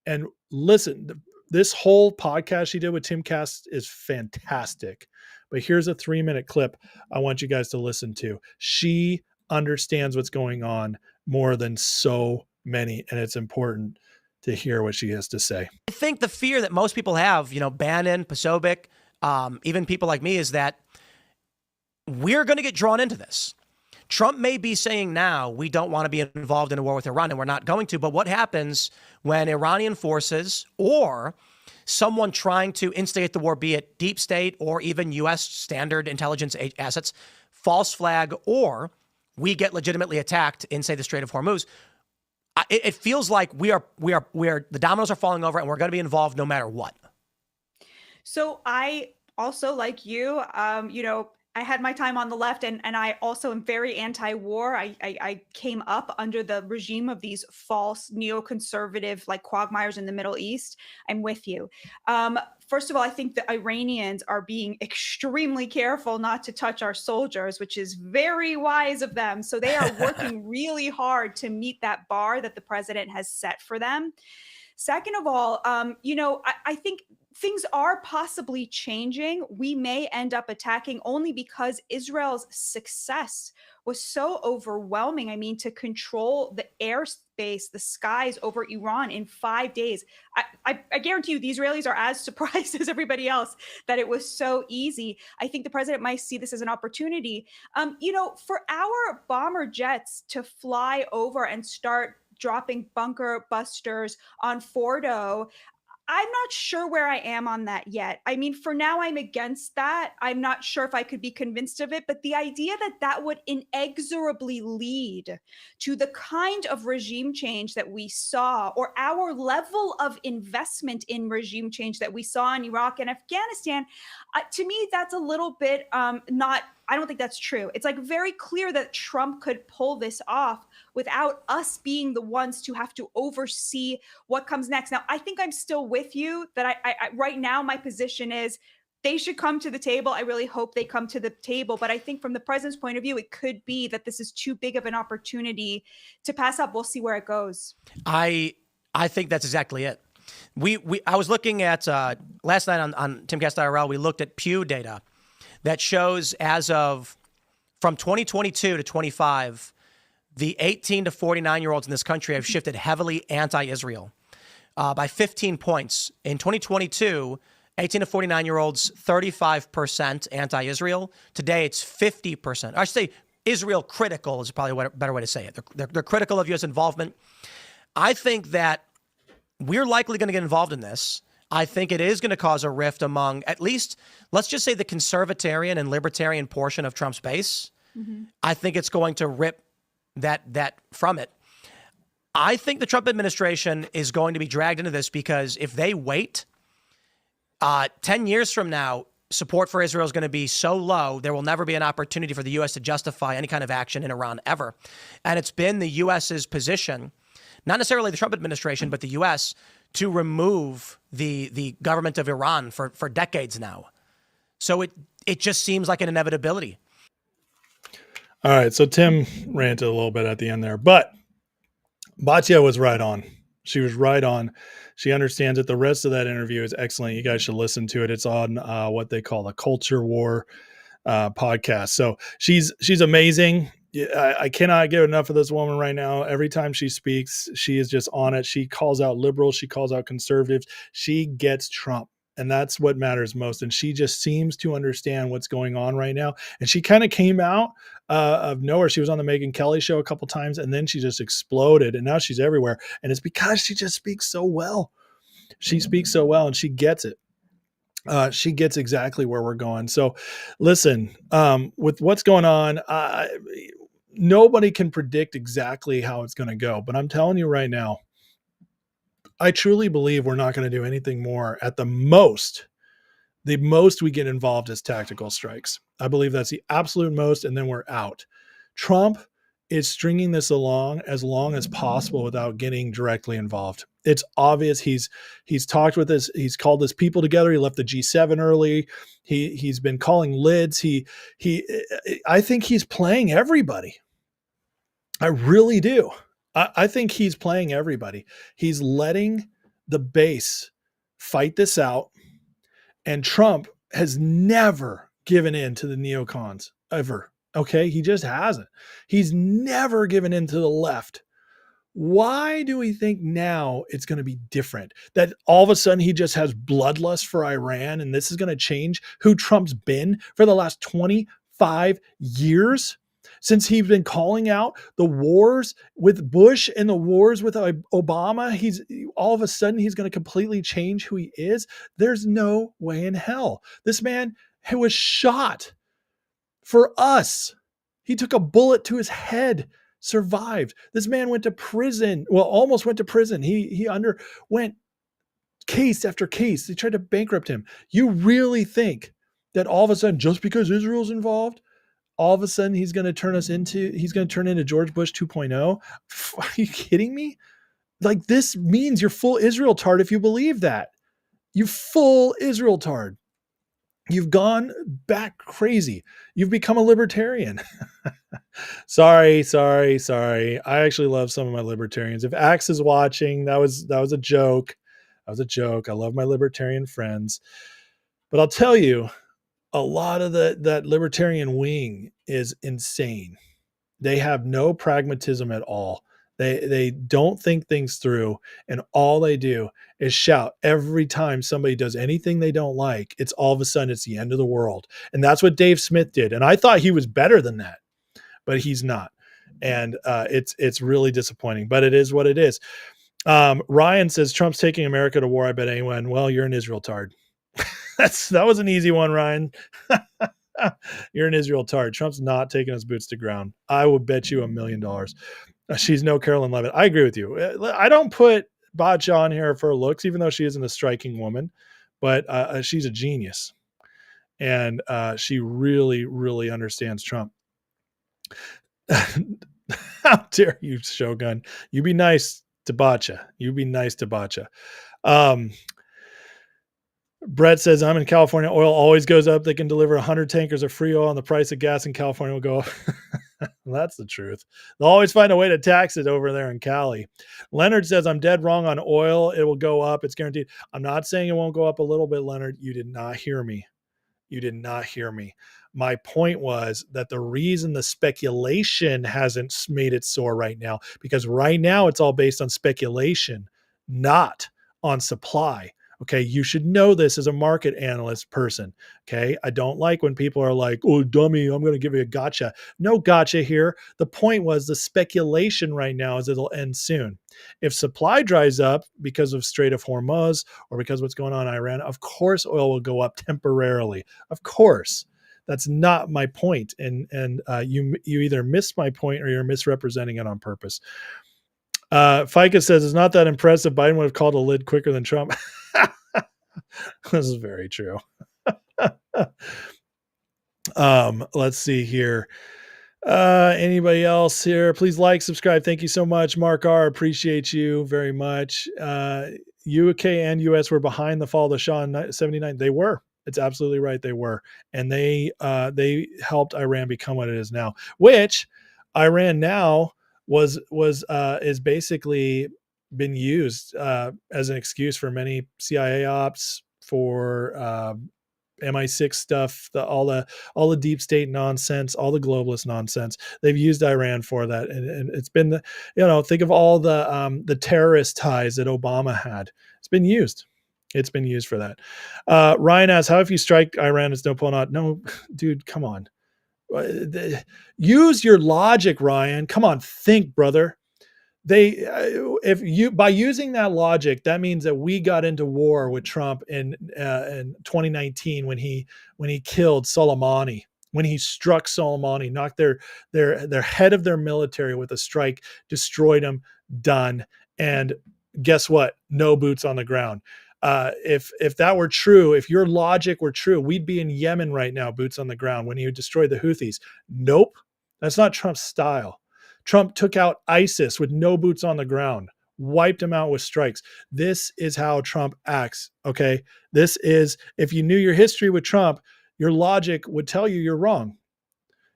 And listen, this whole podcast she did with Tim Cass is fantastic. But here's a 3-minute clip I want you guys to listen to. She understands what's going on more than so many, and it's important to hear what she has to say. I think the fear that most people have, Bannon, Posobiec, even people like me, is that we're going to get drawn into this. Trump may be saying now we don't want to be involved in a war with Iran, and we're not going to. But what happens when Iranian forces or someone trying to instigate the war, be it deep state or even U.S. standard intelligence assets, false flag, or we get legitimately attacked in, say, the Strait of Hormuz? It feels like we are the dominoes are falling over, and we're going to be involved no matter what. So I also, like you, I had my time on the left, and I also am very anti-war. I came up under the regime of these false neoconservative like quagmires in the Middle East. I'm with you. First of all, I think the Iranians are being extremely careful not to touch our soldiers, which is very wise of them. So they are working really hard to meet that bar that the president has set for them. Second of all, I think things are possibly changing. We may end up attacking only because Israel's success was so overwhelming. I mean, to control the airspace, the skies over Iran in 5 days. I guarantee you the Israelis are as surprised as everybody else that it was so easy. I think the president might see this as an opportunity. For our bomber jets to fly over and start dropping bunker busters on Fordo, I'm not sure where I am on that yet. I mean, for now, I'm against that. I'm not sure if I could be convinced of it, but the idea that that would inexorably lead to the kind of regime change that we saw, or our level of investment in regime change that we saw in Iraq and Afghanistan, to me, that's a little bit I don't think that's true. It's like very clear that Trump could pull this off without us being the ones to have to oversee what comes next. Now, I think I'm still with you that I right now, my position is they should come to the table. I really hope they come to the table. But I think from the president's point of view, it could be that this is too big of an opportunity to pass up. We'll see where it goes. I think that's exactly it. I was looking at last night on Timcast IRL, we looked at Pew data that shows as of from 2022 to 25, the 18 to 49-year-olds in this country have shifted heavily anti-Israel by 15 points. In 2022, 18 to 49-year-olds, 35% anti-Israel. Today, it's 50%. I should say Israel critical is probably a better way to say it. They're critical of U.S. involvement. I think that we're likely going to get involved in this. I think it is going to cause a rift among at least, let's just say, the conservatarian and libertarian portion of Trump's base. Mm-hmm. I think it's going to rip that from it. I think the Trump administration is going to be dragged into this because if they wait, 10 years from now, support for Israel is going to be so low, there will never be an opportunity for the U.S. to justify any kind of action in Iran ever. And it's been the U.S.'s position, not necessarily the Trump administration, but the U.S., to remove the government of Iran for decades now. So it just seems like an inevitability. All right, so Tim ranted a little bit at the end there, but Batya was right on. She was right on. She understands it. The rest of that interview is excellent. You guys should listen to it. It's on what they call the Culture War podcast. So she's amazing. I cannot get enough of this woman right now. Every time she speaks, she is just on it. She calls out liberals. She calls out conservatives. She gets Trump. And that's what matters most. And she just seems to understand what's going on right now. And she kind of came out of nowhere. She was on the Megyn Kelly show a couple times, and then she just exploded. And now she's everywhere. And it's because she just speaks so well. She speaks so well, and she gets it. She gets exactly where we're going. So listen, with what's going on, nobody can predict exactly how it's going to go. But I'm telling you right now, I truly believe we're not going to do anything more. At the most we get involved is tactical strikes. I believe that's the absolute most, and then we're out. Trump is stringing this along as long as possible without getting directly involved. It's obvious he's talked with this. He's called his people together. He left the G7 early. He's been calling lids. I think he's playing everybody. I really do. I think he's playing everybody. He's letting the base fight this out. And Trump has never given in to the neocons, ever. Okay? He just hasn't. He's never given in to the left. Why do we think now it's going to be different? That all of a sudden he just has bloodlust for Iran and this is going to change who Trump's been for the last 25 years? Since he's been calling out the wars with Bush and the wars with Obama, he's all of a sudden he's going to completely change who he is. There's no way in hell. This man was shot for us. He took a bullet to his head, survived. This man went to prison. Well, almost went to prison. He underwent case after case. They tried to bankrupt him. You really think that all of a sudden, just because Israel's involved, all of a sudden he's going to turn into George Bush 2.0? Are you kidding me? Like, this means you're full Israel tard if you believe that. You full Israel tard. You've gone back crazy. You've become a libertarian. Sorry. I actually love some of my libertarians. If Axe is watching, that was a joke. That was a joke. I love my libertarian friends. But I'll tell you, a lot of that libertarian wing is insane. They have no pragmatism at all. They don't think things through, and all they do is shout every time somebody does anything they don't like. It's all of a sudden it's the end of the world. And that's what Dave Smith did. And I thought he was better than that, but he's not. And it's really disappointing, but it is what it is. Ryan says Trump's taking America to war. I bet anyone. Well, you're an Israel tard. That was an easy one, Ryan. You're an Israel tard. Trump's not taking his boots to ground. I will bet you $1 million. She's no Carolyn Levitt. I agree with you. I don't put Bacha on here for her looks, even though she isn't a striking woman, but she's a genius. And she really, really understands Trump. How dare you, Shogun? You be nice to Bacha. You be nice to Bacha. Brett says, I'm in California. Oil always goes up. They can deliver 100 tankers of free oil and the price of gas in California will go up. Well, that's the truth. They'll always find a way to tax it over there in Cali. Leonard says, I'm dead wrong on oil. It will go up. It's guaranteed. I'm not saying it won't go up a little bit, Leonard. You did not hear me. You did not hear me. My point was that the reason the speculation hasn't made it soar right now, because right now it's all based on speculation, not on supply. Okay, you should know this as a market analyst person. Okay, I don't like when people are like, oh, dummy, I'm going to give you a gotcha. No gotcha here. The point was the speculation right now is it'll end soon. If supply dries up because of Strait of Hormuz or because of what's going on in Iran, of course oil will go up temporarily. Of course. That's not my point. And you either missed my point or you're misrepresenting it on purpose. FICA says it's not that impressive. Biden would have called a lid quicker than Trump. This is very true. Let's see here. Anybody else here? Please like, subscribe. Thank you so much. Mark R. Appreciate you very much. UK and US were behind the fall of the Shah in 79. They were. It's absolutely right. They were. And they helped Iran become what it is now, which Iran now is basically been used as an excuse for many CIA ops, for MI6 stuff, all the deep state nonsense, all the globalist nonsense. They've used Iran for that, and it's been think of all the terrorist ties that Obama had. It's been used. It's been used for that. Ryan asks, how if you strike Iran, it's no pulling out? No, dude, come on. Use your logic, Ryan. Come on, think, brother. By using that logic, that means that we got into war with Trump in 2019 when he killed Soleimani, when he struck Soleimani, knocked their head of their military with a strike, destroyed them, done. And guess what? No boots on the ground. If that were true, if your logic were true, we'd be in Yemen right now, boots on the ground, when he destroyed the Houthis. Nope. That's not Trump's style. Trump took out ISIS with no boots on the ground, wiped them out with strikes. This is how Trump acts. Okay. This is, if you knew your history with Trump, your logic would tell you you're wrong.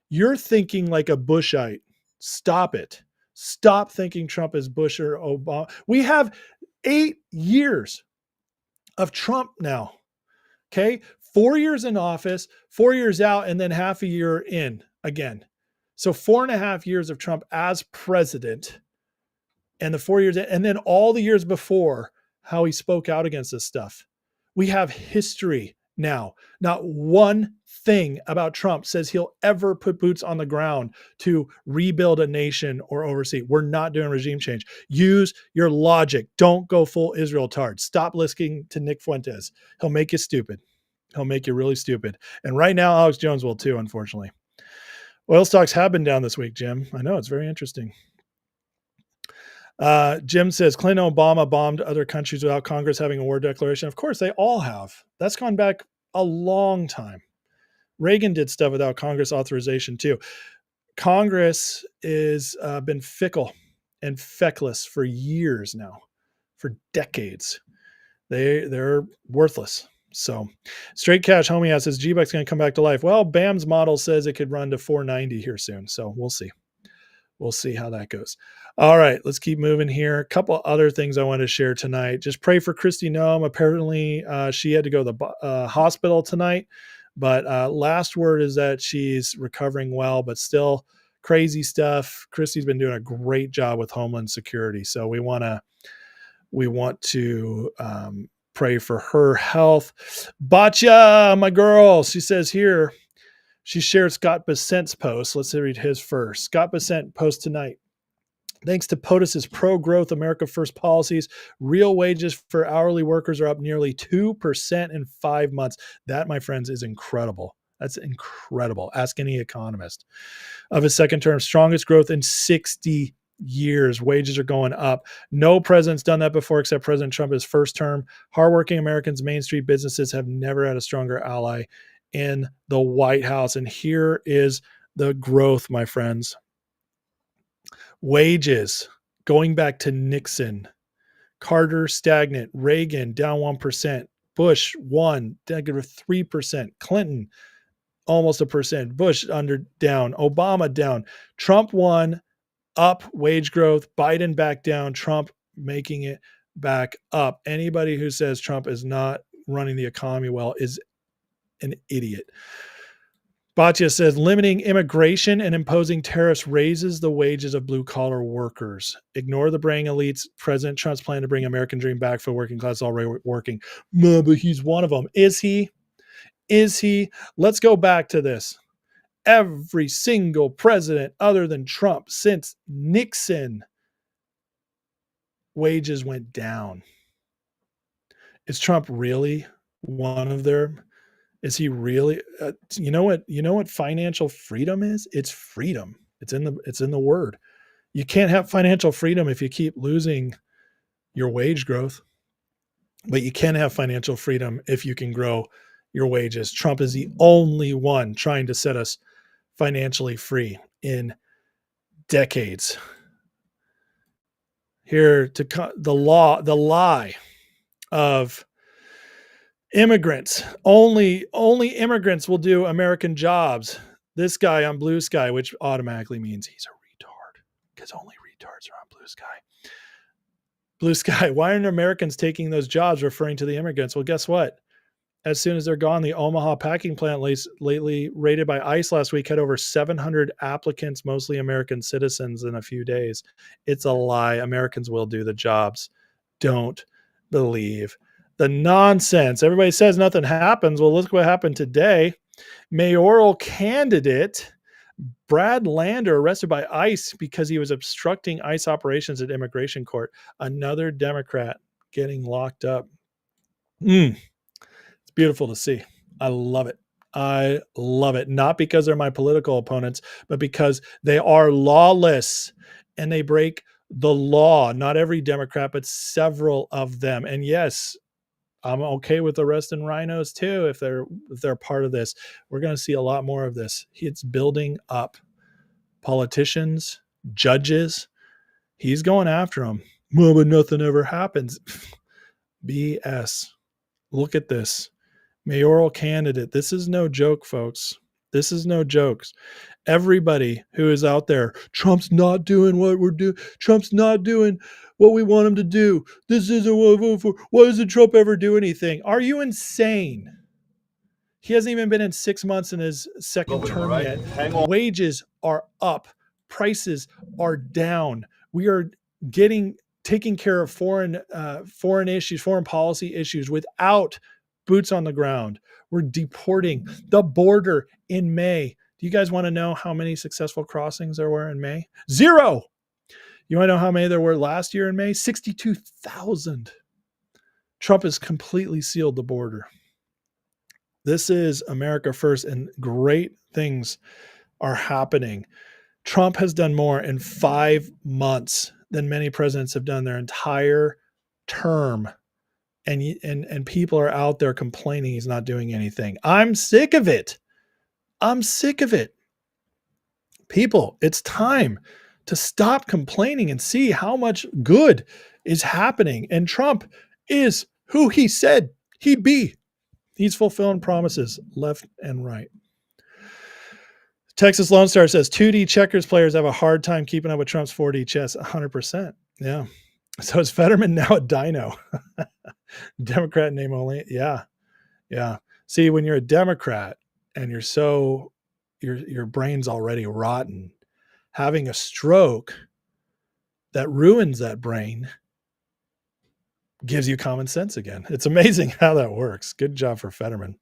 You're thinking like a Bushite. Stop it. Stop thinking Trump is Bush or Obama. We have 8 years of Trump now. Okay. 4 years in office, 4 years out, and then half a year in again. So 4.5 years of Trump as president, and the 4 years, and then all the years before, how he spoke out against this stuff. We have history now. Not one thing about Trump says he'll ever put boots on the ground to rebuild a nation or oversee. We're not doing regime change. Use your logic. Don't go full Israel tard. Stop listening to Nick Fuentes. He'll make you stupid. He'll make you really stupid. And right now, Alex Jones will too, unfortunately. Oil stocks have been down this week, Jim. I know, it's very interesting. Jim says Clinton and Obama bombed other countries without Congress having a war declaration. Of course, they all have. That's gone back a long time. Reagan did stuff without Congress authorization too. Congress is been fickle and feckless for years now, for decades. They're worthless. So Straight Cash Homie asks, is G-Buck's going to come back to life? Well, BAM's model says it could run to 490 here soon. So we'll see. We'll see how that goes. All right, let's keep moving here. A couple other things I want to share tonight. Just pray for Kristi Noem. Apparently, she had to go to the hospital tonight, but last word is that she's recovering well, but still crazy stuff. Kristi's been doing a great job with Homeland Security, so we want to pray for her health. Batya, my girl, she says here, she shared Scott Bessent's post. Let's read his first. Scott Bessent post tonight. Thanks to POTUS's pro-growth America First policies, real wages for hourly workers are up nearly 2% in 5 months. That, my friends, is incredible. That's incredible. Ask any economist. Of his second term, strongest growth in 60 years. Wages are going up. No president's done that before except President Trump his first term. Hardworking Americans, Main Street businesses have never had a stronger ally in the White House. And here is the growth, my friends. Wages going back to Nixon, Carter stagnant, Reagan down 1%, Bush 1, -3%, Clinton almost 1%, Bush down, Obama down, Trump 1, up wage growth, Biden back down, Trump making it back up. Anybody who says Trump is not running the economy well is an idiot. Batya says limiting immigration and imposing tariffs raises the wages of blue-collar workers. Ignore the braying elites. President Trump's plan to bring American dream back for the working class already working. But he's one of them. Is he? Is he? Let's go back to this. Every single president other than Trump since Nixon, wages went down. Is Trump really one of them? Is he really? You know what financial freedom is? It's freedom. It's in the word. You can't have financial freedom if you keep losing your wage growth, but you can have financial freedom if you can grow your wages. Trump is the only one trying to set us financially free in decades. Here to the lie of immigrants. Only immigrants will do American jobs. This guy on Blue Sky, which automatically means he's a retard because only retards are on Blue Sky. Blue Sky, why aren't Americans taking those jobs, referring to the immigrants? Well, guess what? As soon as they're gone, the Omaha packing plant lately raided by ICE last week had over 700 applicants, mostly American citizens, in a few days. It's a lie. Americans will do the jobs. Don't believe the nonsense. Everybody says nothing happens. Well, look what happened today. Mayoral candidate Brad Lander arrested by ICE because he was obstructing ICE operations at immigration court. Another Democrat getting locked up. It's beautiful to see. I love it. I love it. Not because they're my political opponents, but because they are lawless and they break the law. Not every Democrat, but several of them. And yes, I'm okay with arresting rhinos too if they're part of this. We're going to see a lot more of this. It's building up. Politicians judges. He's going after them. Well, but nothing ever happens. BS. Look at this. Mayoral candidate. This is no joke, folks. This is no jokes. Everybody who is out there, Trump's not doing what we're doing. Trump's not doing what we want him to do. This isn't what we're voting for. Why doesn't Trump ever do anything? Are you insane? He hasn't even been in 6 months in his second term yet. Wages are up. Prices are down. We are taking care of foreign issues, foreign policy issues without boots on the ground. We're deporting. The border in May. Do you guys want to know how many successful crossings there were in May? 0. You want to know how many there were last year in May? 62,000. Trump has completely sealed the border. This is America first, and great things are happening. Trump has done more in 5 months than many presidents have done their entire term. And people are out there complaining he's not doing anything. I'm sick of it. I'm sick of it. People, it's time to stop complaining and see how much good is happening. And Trump is who he said he'd be. He's fulfilling promises left and right. Texas Lone Star says 2D checkers players have a hard time keeping up with Trump's 4D chess. 100%. Yeah. So is Fetterman now a dino? Democrat name only. Yeah. Yeah. See, when you're a Democrat and your brain's already rotten, having a stroke that ruins that brain gives you common sense again. It's amazing how that works. Good job for Fetterman.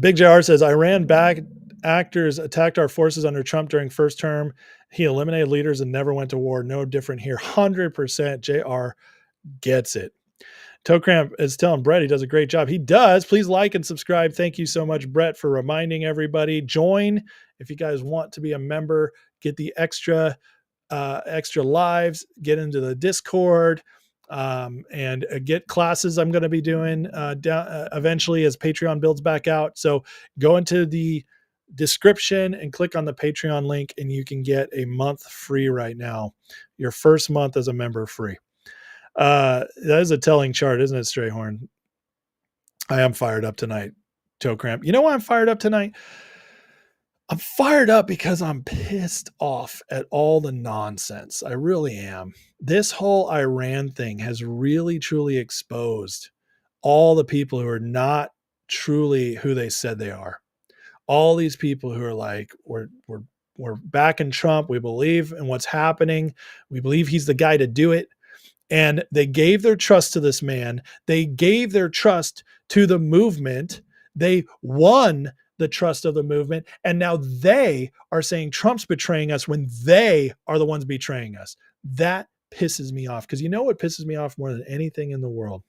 Big JR says Iran backed actors attacked our forces under Trump during first term. He eliminated leaders and never went to war. No different here. 100% JR gets it. Toe Cramp is telling Brett he does a great job. He does. Please like and subscribe. Thank you so much, Brett, for reminding everybody. Join if you guys want to be a member. Get the extra lives. Get into the Discord. And get classes I'm going to be doing eventually as Patreon builds back out. So go into the description and click on the Patreon link and you can get a month free right now. Your first month as a member free. That is a telling chart, isn't it, Strayhorn? I am fired up tonight, Toe Cramp. You know why I'm fired up tonight? I'm fired up because I'm pissed off at all the nonsense. I really am. This whole Iran thing has really, truly exposed all the people who are not truly who they said they are. All these people who are like, we're backing Trump. We believe in what's happening. We believe he's the guy to do it. And they gave their trust to this man. They gave their trust to the movement. They won the trust of the movement. And now they are saying Trump's betraying us when they are the ones betraying us. That pisses me off. Because you know what pisses me off more than anything in the world?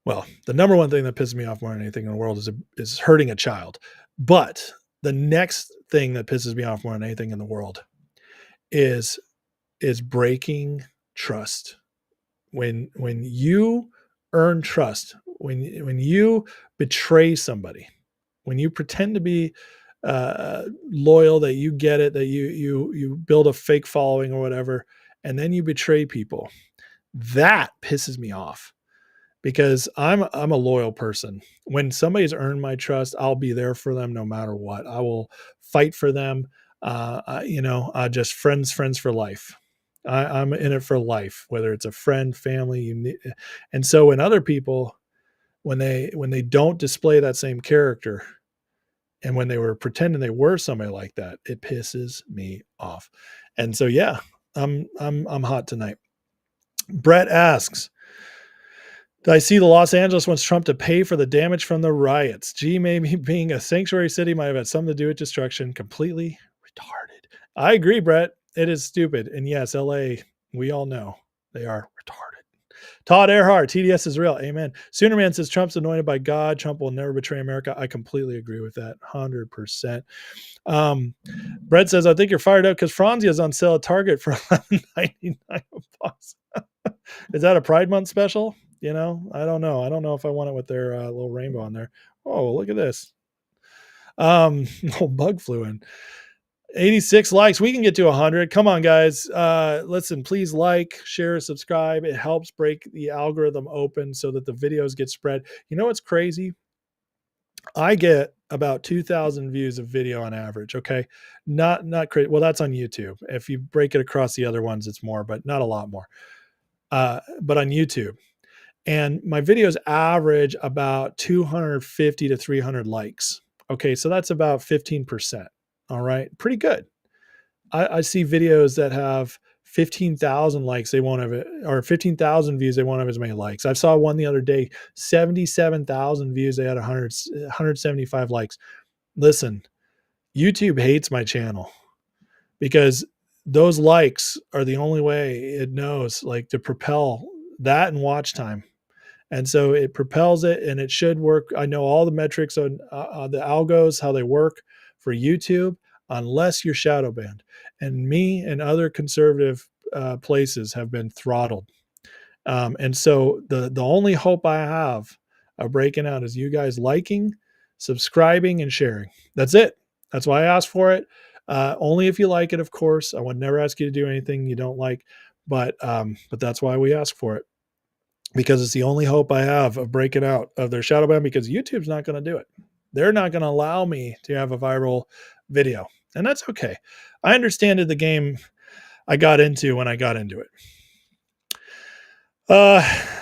Well, the number one thing that pisses me off more than anything in the world is hurting a child. But the next thing that pisses me off more than anything in the world is breaking trust. When you earn trust, when you betray somebody, when you pretend to be loyal, that you get it, that you build a fake following or whatever, and then you betray people, that pisses me off. Because I'm a loyal person. When somebody's earned my trust, I'll be there for them no matter what. I will fight for them. Just friends for life. I'm in it for life, whether it's a friend, family. And so when other people, when they don't display that same character, and when they were pretending they were somebody like that, it pisses me off. And so yeah, I'm hot tonight. Brett asks, did I see the Los Angeles wants Trump to pay for the damage from the riots? Gee, maybe being a sanctuary city might have had something to do with destruction. Completely retarded. I agree, Brett. It is stupid. And yes, LA, we all know they are retarded. Todd Earhart, TDS is real. Amen. Soonerman says Trump's anointed by God. Trump will never betray America. I completely agree with that. 100%. Brett says, I think you're fired up because Franzia is on sale at Target for $11.99 a box. Is that a Pride Month special? You know, I don't know. I don't know if I want it with their little rainbow on there. Oh, look at this. Little bug flew in. 86 likes. We can get to 100. Come on, guys. Listen, please like, share, subscribe. It helps break the algorithm open so that the videos get spread. You know what's crazy? I get about 2,000 views of video on average. Okay. Not crazy. Well, that's on YouTube. If you break it across the other ones, it's more, but not a lot more. But on YouTube. And my videos average about 250 to 300 likes. Okay. So that's about 15%. All right. Pretty good. I see videos that have 15,000 likes. They won't have it, or 15,000 views. They won't have as many likes. I saw one the other day, 77,000 views. They had 175 likes. Listen, YouTube hates my channel because those likes are the only way it knows like to propel that and watch time. And so it propels it and it should work. I know all the metrics on the algos, how they work for YouTube, unless you're shadow banned. And me and other conservative places have been throttled. And so the only hope I have of breaking out is you guys liking, subscribing, and sharing. That's it. That's why I asked for it. Only if you like it, of course. I would never ask you to do anything you don't like, but that's why we ask for it. Because it's the only hope I have of breaking out of their shadow ban, because YouTube's not going to do it. They're not going to allow me to have a viral video. And that's okay. I understand the game I got into when I got into it.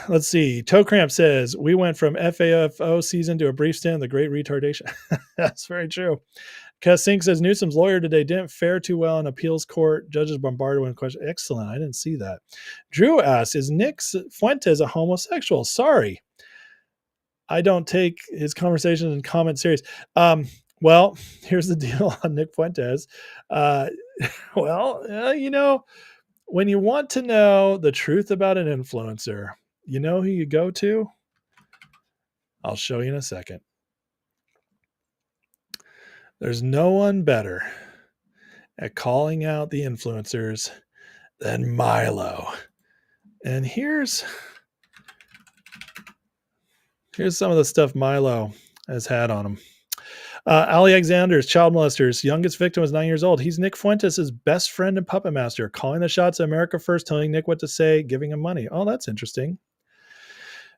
Let's see. Toe Cramp says, we went from FAFO season to a brief stint in the Great Retardation. That's very true. Sink says, Newsom's lawyer today didn't fare too well in appeals court. Judges bombarded with questions. Excellent. I didn't see that. Drew asks, is Nick Fuentes a homosexual? Sorry. I don't take his conversations and comments serious. Well, here's the deal on Nick Fuentes. You know, when you want to know the truth about an influencer, you know who you go to? I'll show you in a second. There's no one better at calling out the influencers than Milo. And here's some of the stuff Milo has had on him. Ali Alexander's child molester's youngest victim was 9 years old. He's Nick Fuentes' best friend and puppet master, calling the shots at America First, telling Nick what to say, giving him money. Oh, that's interesting.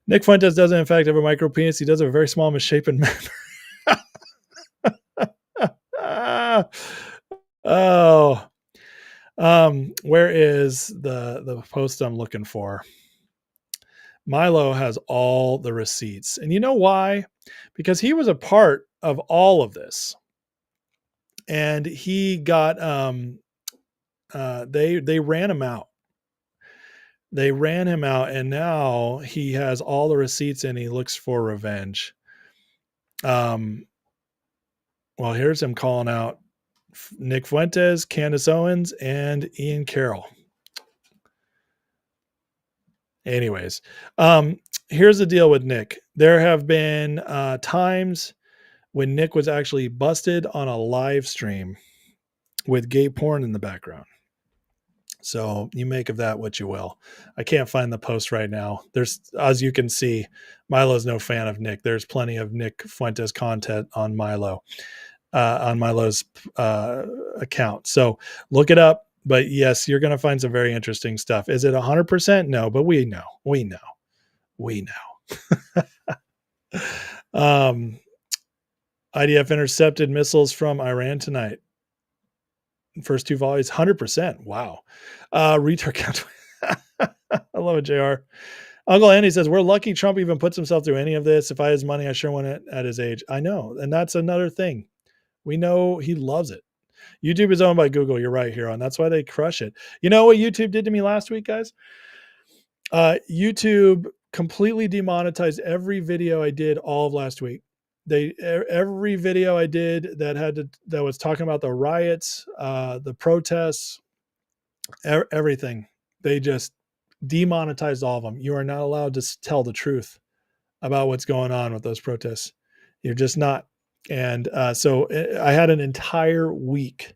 Nick Fuentes doesn't, in fact, have a micro penis. He does have a very small, misshapen member. Where is the post I'm looking for? Milo has all the receipts. And you know why? Because he was a part of all of this. And he got they ran him out. They ran him out, and now he has all the receipts and he looks for revenge. Well, here's him calling out Nick Fuentes, Candace Owens, and Ian Carroll. Anyways, here's the deal with Nick. There have been times when Nick was actually busted on a live stream with gay porn in the background. So you make of that what you will. I can't find the post right now. There's, as you can see, Milo's no fan of Nick. There's plenty of Nick Fuentes content on Milo, on Milo's account. So look it up. But yes, you're going to find some very interesting stuff. Is it 100%? No, but we know. IDF intercepted missiles from Iran tonight. First two volleys, 100%. Wow. Retard count. I love it, JR. Uncle Andy says, we're lucky Trump even puts himself through any of this. If I had his money, I sure want it at his age. I know. And that's another thing. We know he loves it. YouTube is owned by Google. You're right, Huron. That's why they crush it. You know what YouTube did to me last week, guys? YouTube completely demonetized every video I did all of last week. Every video I did that was talking about the riots, the protests, everything. They just demonetized all of them. You are not allowed to tell the truth about what's going on with those protests. You're just not. And so I had an entire week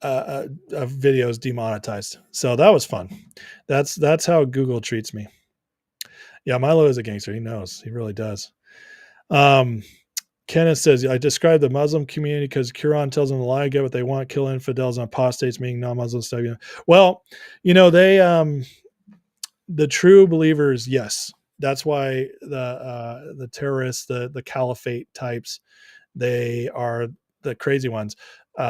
of videos demonetized. So that was fun. That's how Google treats me. Yeah, Milo is a gangster. He knows. He really does. Kenneth says, I describe the Muslim community because Quran tells them to lie, get what they want, kill infidels and apostates, meaning non-Muslims. Well, they, the true believers, yes. That's why the terrorists, the caliphate types, they are the crazy ones.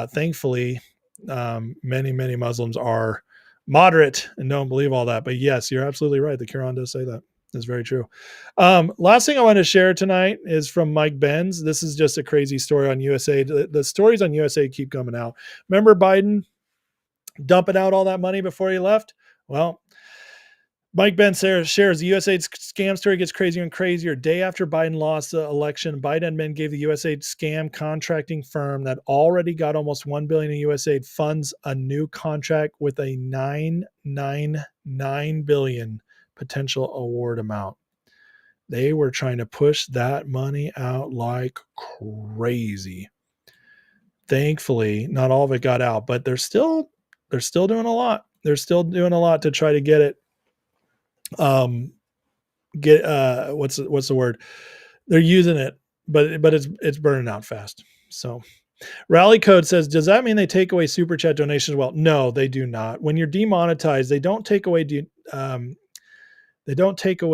Thankfully, many Muslims are moderate and don't believe all that. But yes, you're absolutely right. The Quran does say that. That's very true. Last thing I want to share tonight is from Mike Benz. This is just a crazy story on USA. The stories on USA keep coming out. Remember Biden dumping out all that money before he left? Well, Mike Ben shares the USAID scam story gets crazier and crazier. Day after Biden lost the election, Biden admin gave the USAID scam contracting firm that already got almost $1 billion in USAID funds a new contract with a $999 billion potential award amount. They were trying to push that money out like crazy. Thankfully, not all of it got out, but they're still doing a lot. They're still doing a lot to try to get it. What's the word? They're using it, but it's burning out fast. So Rally Code says, does that mean they take away super chat donations? Well, no, they do not. When you're demonetized, they don't take away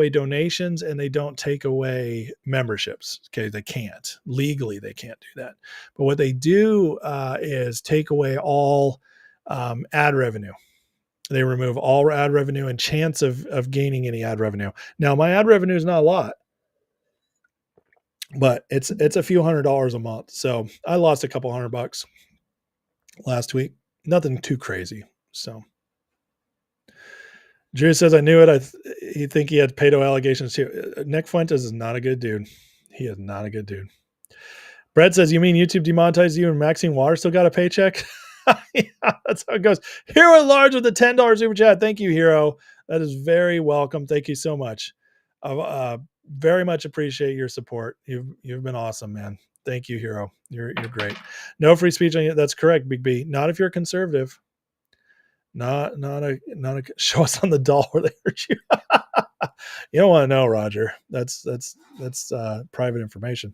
donations and they don't take away memberships. Okay, they can't legally. They can't do that. But what they do is take away all ad revenue. They remove all ad revenue and chance of gaining any ad revenue. Now, my ad revenue is not a lot, but it's a few $100s a month. So I lost a couple $100 last week. Nothing too crazy. So Drew says, I knew it. He think he had pedo allegations too. Nick Fuentes is not a good dude. He is not a good dude. Brett says, you mean YouTube demonetized you and Maxine Waters still got a paycheck? Yeah, that's how it goes. Hero at Large with the $10 super chat. Thank you, Hero. That is very welcome. Thank you so much. Very much appreciate your support. You've been awesome, man. Thank you, Hero. You're great. No free speech on you. That's correct, Big B. Not if you're a conservative. Not a show us on the doll where they hurt you. You don't want to know, Roger. That's private information.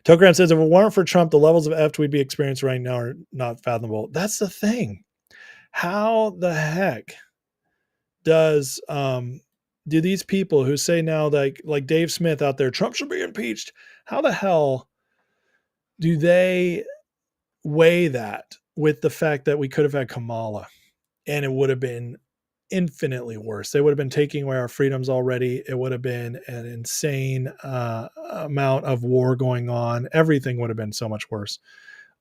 Togram says, if it weren't for Trump, the levels of F we'd be experiencing right now are not fathomable. That's the thing. How the heck does do these people who say now like Dave Smith out there, Trump should be impeached? How the hell do they weigh that with the fact that we could have had Kamala and it would have been infinitely worse? They would have been taking away our freedoms already. It would have been an insane amount of war going on. Everything would have been so much worse.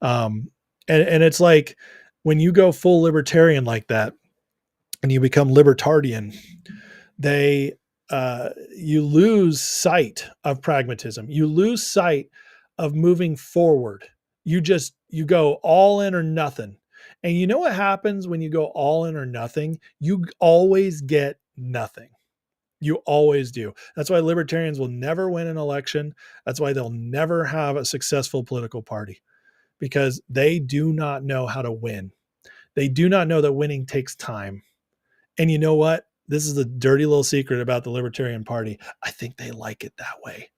And it's like when you go full libertarian like that and you become libertarian, you lose sight of pragmatism. You lose sight of moving forward. You go all in or nothing. And you know what happens when you go all in or nothing? You always get nothing. You always do. That's why libertarians will never win an election. That's why they'll never have a successful political party, because they do not know how to win. They do not know that winning takes time. And you know what? This is the dirty little secret about the Libertarian Party. I think they like it that way.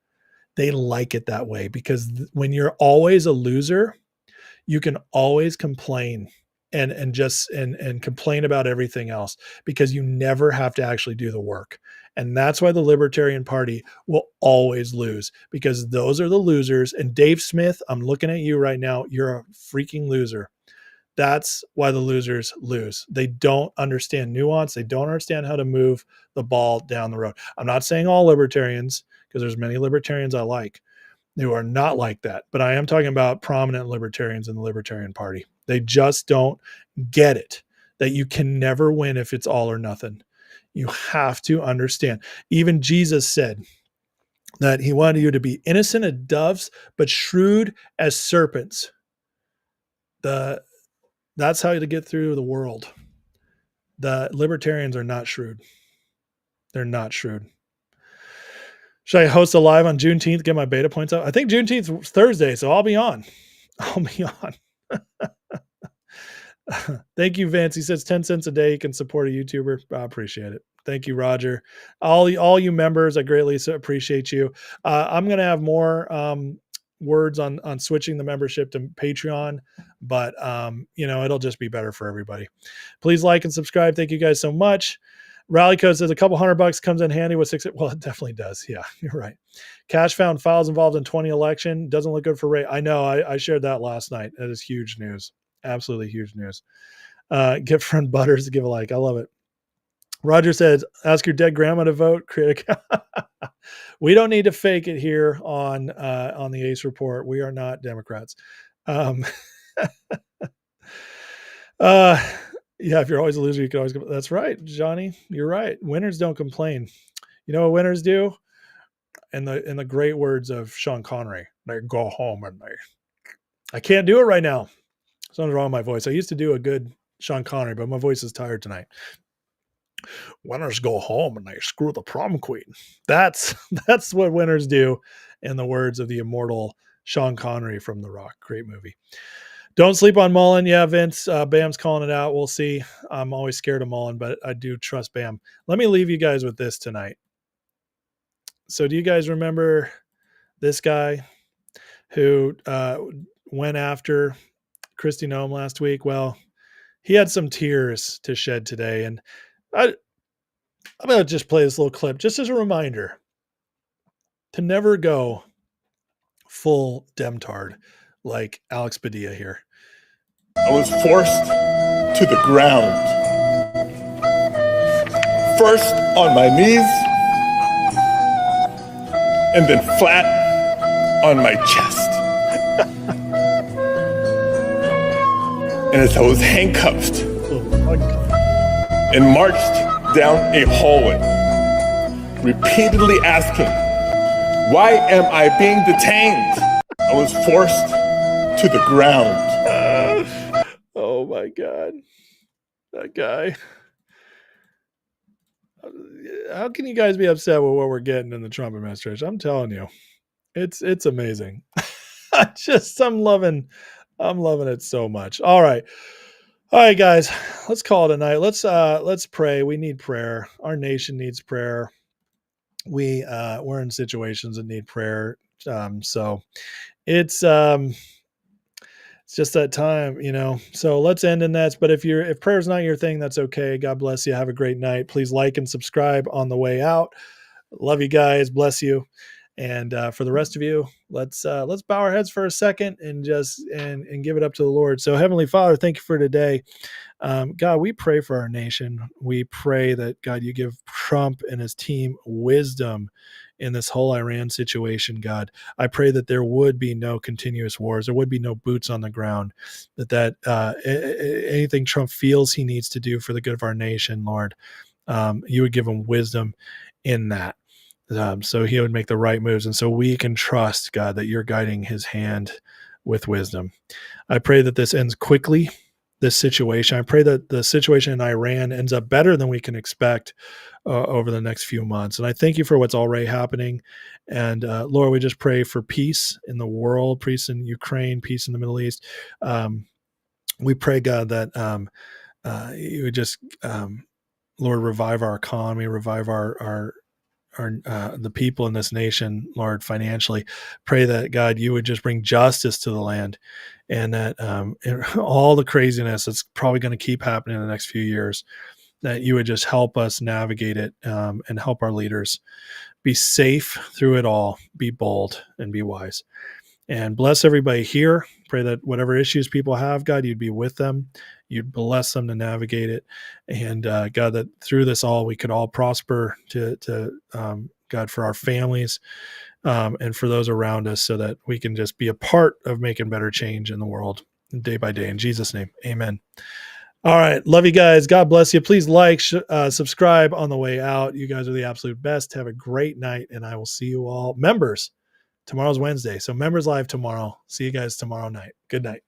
They like it that way because when you're always a loser, you can always complain and complain about everything else because you never have to actually do the work. And that's why the Libertarian Party will always lose, because those are the losers. And Dave Smith, I'm looking at you right now. You're a freaking loser. That's why the losers lose. They don't understand nuance. They don't understand how to move the ball down the road. I'm not saying all libertarians, because there's many libertarians I like who are not like that. But I am talking about prominent libertarians in the Libertarian Party. They just don't get it, that you can never win if it's all or nothing. You have to understand. Even Jesus said that he wanted you to be innocent as doves, but shrewd as serpents. That's how to get through the world. The libertarians are not shrewd. They're not shrewd. Should I host a live on Juneteenth, get my beta points up? I think Juneteenth is Thursday, so I'll be on. I'll be on. Thank you, Vince. He says 10 cents a day you can support a YouTuber. I appreciate it. Thank you, Roger. All you members, I greatly appreciate you. I'm going to have more words on switching the membership to Patreon, but it'll just be better for everybody. Please like and subscribe. Thank you guys so much. Rally Code says a couple $100 comes in handy with 6. Well, it definitely does. Yeah, you're right. Cash found files involved in 20 election. Doesn't look good for Ray. I know. I shared that last night. That is huge news. Absolutely huge news. Get friend Butters to give a like. I love it. Roger says, ask your dead grandma to vote. Create a We don't need to fake it here on the Ace Report. We are not Democrats. Yeah, if you're always a loser, you can always go. That's right, Johnny. You're right. Winners don't complain. You know what winners do? In the great words of Sean Connery, they go home and I can't do it right now. Something's wrong with my voice. I used to do a good Sean Connery, but my voice is tired tonight. Winners go home and they screw the prom queen. That's what winners do, in the words of the immortal Sean Connery from The Rock. Great movie. Don't sleep on Mullen. Yeah, Vince, Bam's calling it out. We'll see. I'm always scared of Mullen, but I do trust Bam. Let me leave you guys with this tonight. So do you guys remember this guy who went after Kristi Noem last week? Well, he had some tears to shed today, and I'm going to just play this little clip just as a reminder to never go full demtard like Alex Padilla here. I was forced to the ground. First on my knees, and then flat on my chest. And as I was handcuffed and marched down a hallway, repeatedly asking, why am I being detained? I was forced to the ground. Oh my God. That guy. How can you guys be upset with what we're getting in the Trump administration? I'm telling you, it's amazing. I'm loving it so much. All right, guys, let's call it a night. Let's pray. We need prayer. Our nation needs prayer. We're in situations that need prayer. So it's just that time, so let's end in that. But if prayer is not your thing, that's okay. God bless you. Have a great night. Please like and subscribe on the way out. Love you guys. Bless you. And for the rest of you, let's bow our heads for a second and just and give it up to the Lord. So Heavenly Father, thank you for today. God, we pray for our nation. We pray that, God, you give Trump and his team wisdom in this whole Iran situation. God, I pray that there would be no continuous wars. There would be no boots on the ground, that anything Trump feels he needs to do for the good of our nation, Lord, you would give him wisdom in that. So he would make the right moves. And so we can trust, God, that you're guiding his hand with wisdom. I pray that this ends quickly, this situation. I pray that the situation in Iran ends up better than we can expect over the next few months. And I thank you for what's already happening. And Lord, we just pray for peace in the world, peace in Ukraine, peace in the Middle East. We pray, God, that you would just, Lord, revive our economy, revive our the people in this nation, Lord, financially. Pray that, God, you would just bring justice to the land, and that all the craziness that's probably going to keep happening in the next few years, that you would just help us navigate it, and help our leaders be safe through it all, be bold, and be wise. And bless everybody here. Pray that whatever issues people have, God, you'd be with them. You'd bless them to navigate it. And God, that through this all, we could all prosper to God, for our families, and for those around us, so that we can just be a part of making better change in the world day by day. In Jesus' name, amen. All right. Love you guys. God bless you. Please like, subscribe on the way out. You guys are the absolute best. Have a great night. And I will see you all. Members, tomorrow's Wednesday. So members live tomorrow. See you guys tomorrow night. Good night.